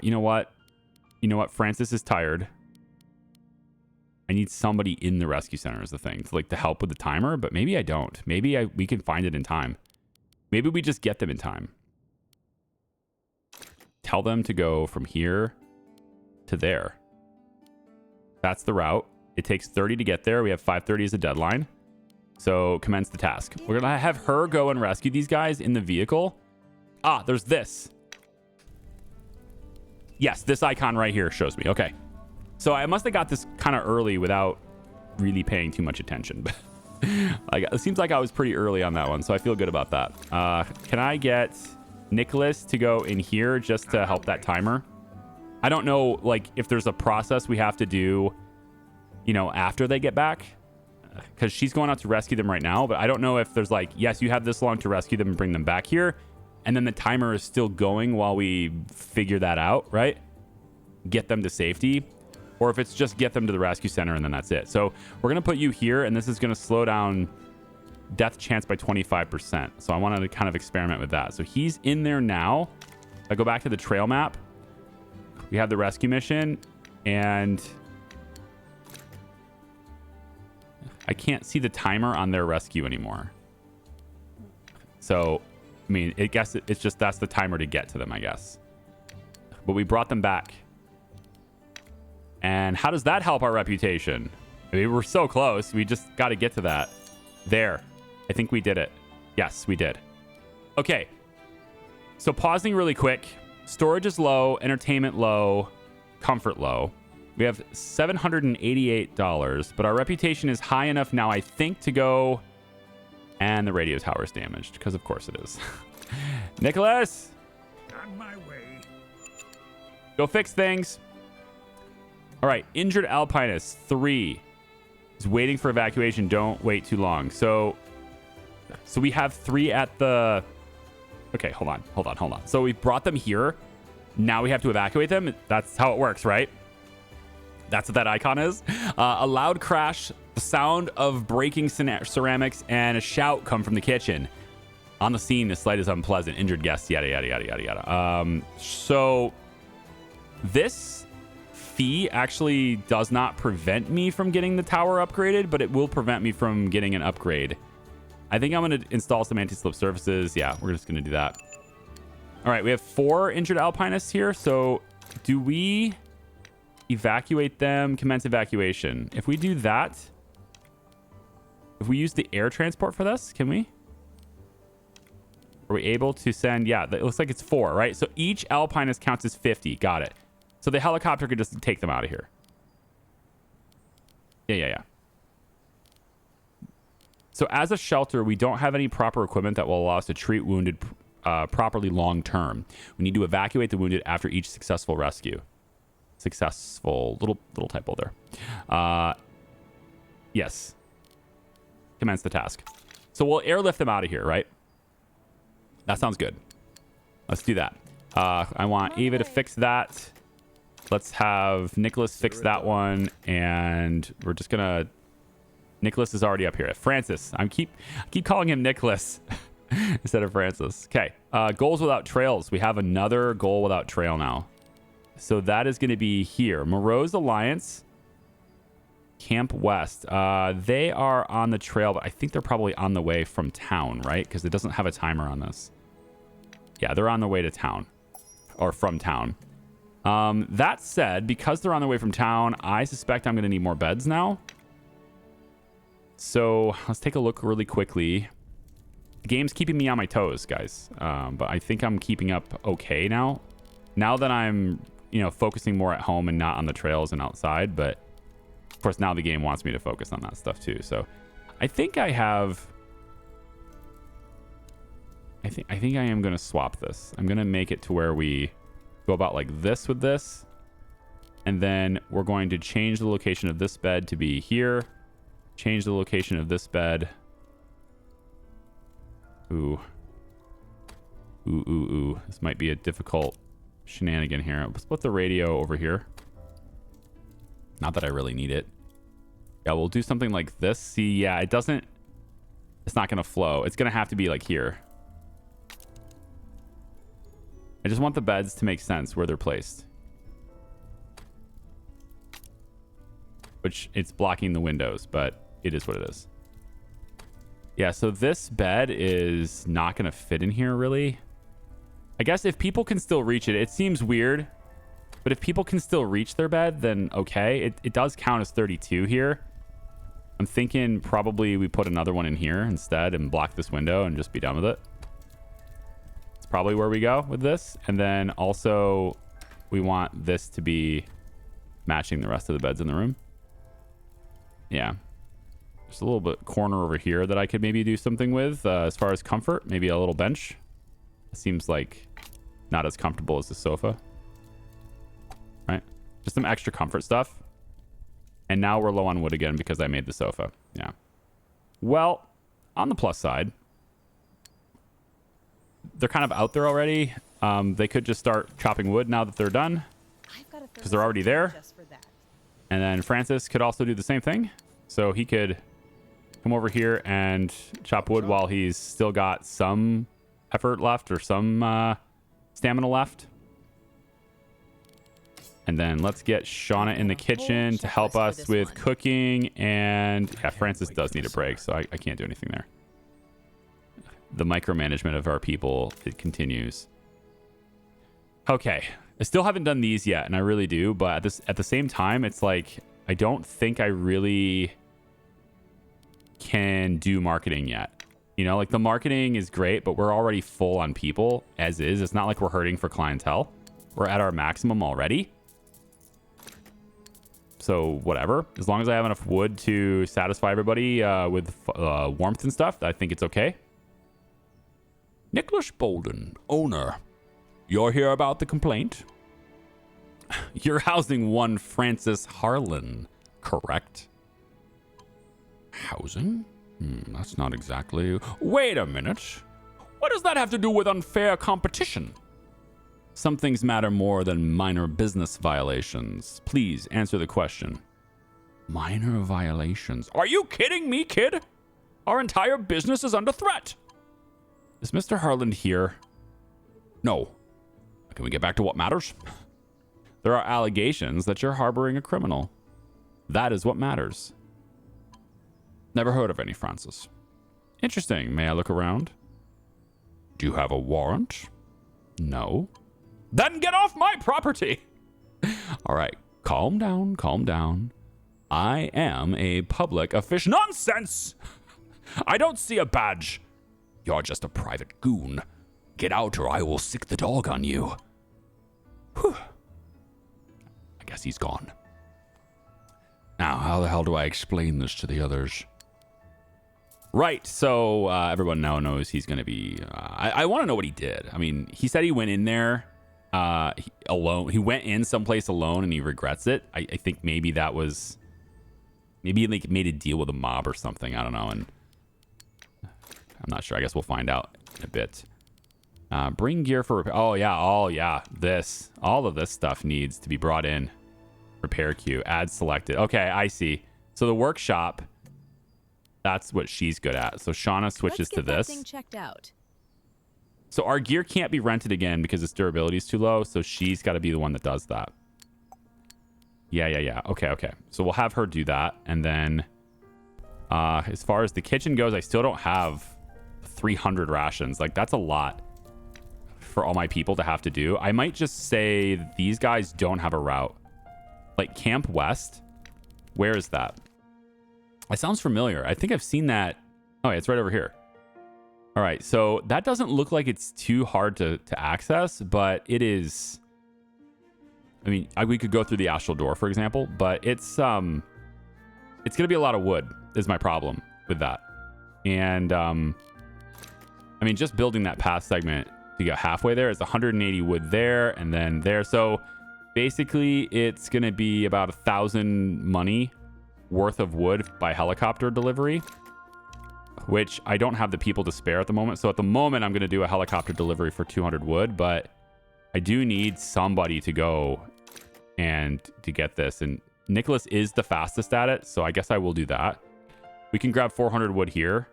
You know what? Francis is tired. I need somebody in the rescue center is the thing, to help with the timer, but maybe I don't. Maybe we can find it in time. Maybe we just get them in time. Tell them to go from here to there. That's the route. It takes 30 to get there. We have 5:30 as a deadline. So commence the task. We're going to have her go and rescue these guys in the vehicle. There's this. Yes, this icon right here shows me. Okay. So I must have got this kind of early without really paying too much attention. It seems like I was pretty early on that one, so I feel good about that. Can I get Nicholas to go in here just to help that timer? I don't know, if there's a process we have to do, after they get back, because she's going out to rescue them right now. But I don't know if there's yes, you have this long to rescue them and bring them back here, and then the timer is still going while we figure that out, right? Get them to safety. Or if it's just get them to the rescue center and then that's it. So we're going to put you here, and this is going to slow down death chance by 25%. So I wanted to kind of experiment with that. So he's in there now. I go back to the trail map. We have the rescue mission, and I can't see the timer on their rescue anymore. So, I mean, I guess it's just that's the timer to get to them, I guess. But we brought them back. And how does that help our reputation? I mean, we're so close. We just got to get to that. There. I think we did it. Yes, we did. Okay. So pausing really quick. Storage is low. Entertainment low. Comfort low. We have $788, but our reputation is high enough now, I think, to go... And the radio tower is damaged, because of course it is. Nicholas! on my way. Go fix things. All right, injured alpinist 3 is waiting for evacuation. Don't wait too long. So we have 3 at the... Okay, hold on. So we brought them here. Now we have to evacuate them. That's how it works, right? That's what that icon is. A loud crash, the sound of breaking ceramics, and a shout come from the kitchen. On the scene, the sight is unpleasant. Injured guests, yada, yada, yada, yada, yada. So this fee actually does not prevent me from getting the tower upgraded, but it will prevent me from getting an upgrade. I think I'm going to install some anti-slip surfaces. Yeah, we're just going to do that. All right, we have 4 injured alpinists here. So do we evacuate them? Commence evacuation. If we do that, if we use the air transport for this, can we? Are we able to send? Yeah, it looks like it's 4, right? So each alpinist counts as 50. Got it. So the helicopter could just take them out of here. Yeah. So as a shelter, we don't have any proper equipment that will allow us to treat wounded properly long term. We need to evacuate the wounded after each successful rescue. Successful. Little typo there. Yes. Commence the task. So we'll airlift them out of here, right? That sounds good. Let's do that. I want Ava to fix that. Let's have Nicholas fix that one. And we're just going to... Nicholas is already up here. Francis. I keep calling him Nicholas instead of Francis. Okay. Goals without trails. We have another goal without trail now. So that is going to be here. Moreau's Alliance. Camp West. They are on the trail, but I think they're probably on the way from town, right? Because it doesn't have a timer on this. Yeah, they're on the way to town. Or from town. That said, because they're on the way from town, I suspect I'm going to need more beds now. So let's take a look really quickly. The game's keeping me on my toes, guys. But I think I'm keeping up okay now. Now that I'm, focusing more at home and not on the trails and outside. But of course, now the game wants me to focus on that stuff too. So I think I have... I think I am going to swap this. I'm going to make it to where we go about like this with this. And then we're going to change the location of this bed to be here. Change the location of this bed. Ooh. This might be a difficult shenanigan here. Let's put the radio over here. Not that I really need it. Yeah, we'll do something like this. See, yeah, it's not going to flow. It's going to have to be like here. I just want the beds to make sense where they're placed. Which it's blocking the windows, but it is what it is. Yeah, so this bed is not going to fit in here, really. I guess if people can still reach it, it seems weird. But if people can still reach their bed, then okay. It does count as 32 here. I'm thinking probably we put another one in here instead and block this window and just be done with it. It's probably where we go with this. And then also we want this to be matching the rest of the beds in the room. Yeah. There's a little bit corner over here that I could maybe do something with as far as comfort. Maybe a little bench. It seems like not as comfortable as the sofa. Right? Just some extra comfort stuff. And now we're low on wood again because I made the sofa. Yeah. Well, on the plus side, they're kind of out there already. They could just start chopping wood now that they're done. Because they're already there. And then Francis could also do the same thing. So he could come over here and chop wood while he's still got some effort left or some stamina left. And then let's get Shauna in the kitchen to help us with cooking. And yeah, Francis does need a break, so I can't do anything there. The micromanagement of our people, it continues. Okay. I still haven't done these yet, and I really do. But at the same time, it's like I don't think I really can do marketing yet. Like the marketing is great, but we're already full on people as is. It's not like we're hurting for clientele. We're at our maximum already. So whatever. As long as I have enough wood to satisfy everybody with warmth and stuff, I think it's okay. Nicholas Bolden, owner. You're here about the complaint? You're housing one Francis Harlan, correct? Housing? That's not exactly... Wait a minute. What does that have to do with unfair competition? Some things matter more than minor business violations. Please answer the question. Minor violations? Are you kidding me, kid? Our entire business is under threat. Is Mr. Harlan here? No. Can we get back to what matters? There are allegations that you're harboring a criminal. That is what matters. Never heard of any, Francis. Interesting. May I look around? Do you have a warrant? No. Then get off my property. All right. Calm down. Calm down. I am a public official. Nonsense! I don't see a badge. You're just a private goon. Get out or I will sick the dog on you. Whew. I guess he's gone. Now, how the hell do I explain this to the others? Right, so everyone now knows he's going to be... I want to know what he did. I mean, he said he went in there alone. He went in someplace alone and he regrets it. I think maybe that was... Maybe he like made a deal with a mob or something. I don't know. And I'm not sure. I guess we'll find out in a bit. Bring gear for repair. Oh, yeah. Oh, yeah. All of this stuff needs to be brought in. Repair queue. Add selected. Okay, I see. So the workshop, that's what she's good at. So Shauna switches to this. Let's get that thing checked out. So our gear can't be rented again because its durability is too low. So she's got to be the one that does that. Yeah. Okay. So we'll have her do that. And then as far as the kitchen goes, I still don't have 300 rations. Like, that's a lot for all my people to have to do. I might just say these guys don't have a route. Like Camp West. Where is that? It sounds familiar. I think I've seen that. Oh, yeah, it's right over here. All right. So that doesn't look like it's too hard to access, but it is... I mean, we could go through the astral door, for example, but it's going to be a lot of wood is my problem with that. And, I mean, just building that path segment to get halfway there is 180 wood there and then there. So basically it's going to be about 1,000 money worth of wood by helicopter delivery, which I don't have the people to spare at the moment. So at the moment, I'm going to do a helicopter delivery for 200 wood, but I do need somebody to go and to get this. And Nicholas is the fastest at it, so I guess I will do that. We can grab 400 wood here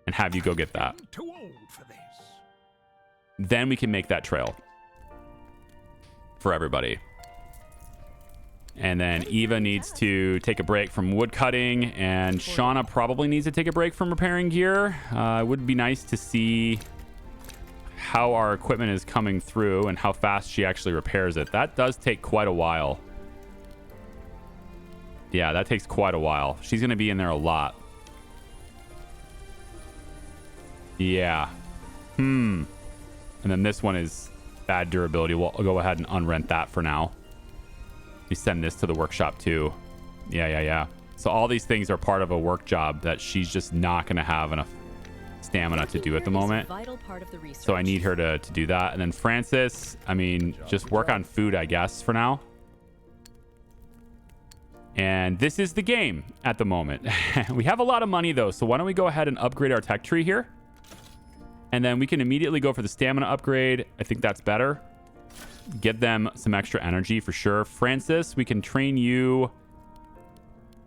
and have you go get that. I'm too old for this. Then we can make that trail for everybody. And then Eva needs to take a break from wood cutting, and Shauna probably needs to take a break from repairing gear. It would be nice to see how our equipment is coming through and how fast she actually repairs it. That does take quite a while. Yeah, that takes quite a while. She's going to be in there a lot. Yeah. And then this one is bad durability. We'll go ahead and unrent that for now. We send this to the workshop too. Yeah. So all these things are part of a work job that she's just not going to have enough stamina to do at the moment. So I need her to do that. And then Francis, I mean, just work on food, I guess, for now. And this is the game at the moment. We have a lot of money though, so why don't we go ahead and upgrade our tech tree here? And then we can immediately go for the stamina upgrade. I think that's better. Get them some extra energy for sure. Francis, we can train you.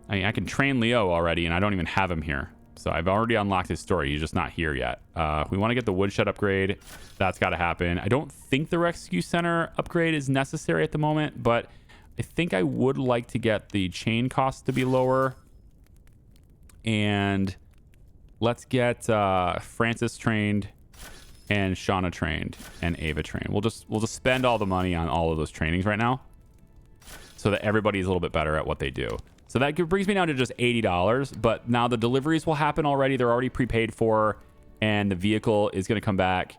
I mean, I can train Leo already, and I don't even have him here. So I've already unlocked his story. He's just not here yet. We want to get the woodshed upgrade. That's got to happen. I don't think the rescue center upgrade is necessary at the moment, but I think I would like to get the chain cost to be lower. And let's get Francis trained and Shauna trained and Ava trained. We'll just spend all the money on all of those trainings right now so that everybody's a little bit better at what they do. So that brings me down to just $80, but now the deliveries will happen already. They're already prepaid for, and the vehicle is going to come back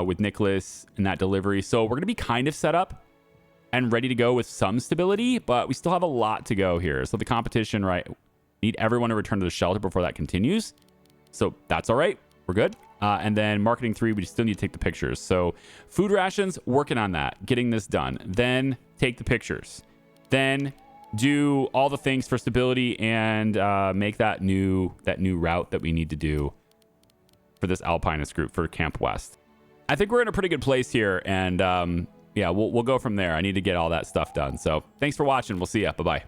with Nicholas in that delivery. So we're going to be kind of set up and ready to go with some stability, but we still have a lot to go here. So the competition, right? Need everyone to return to the shelter before that continues. So that's all right. We're good. And then marketing 3, we still need to take the pictures. So food rations, working on that, getting this done. Then take the pictures. Then do all the things for stability and make that new route that we need to do for this alpinist group for Camp West. I think we're in a pretty good place here, and yeah, we'll go from there. I need to get all that stuff done. So thanks for watching. We'll see ya. Bye-bye.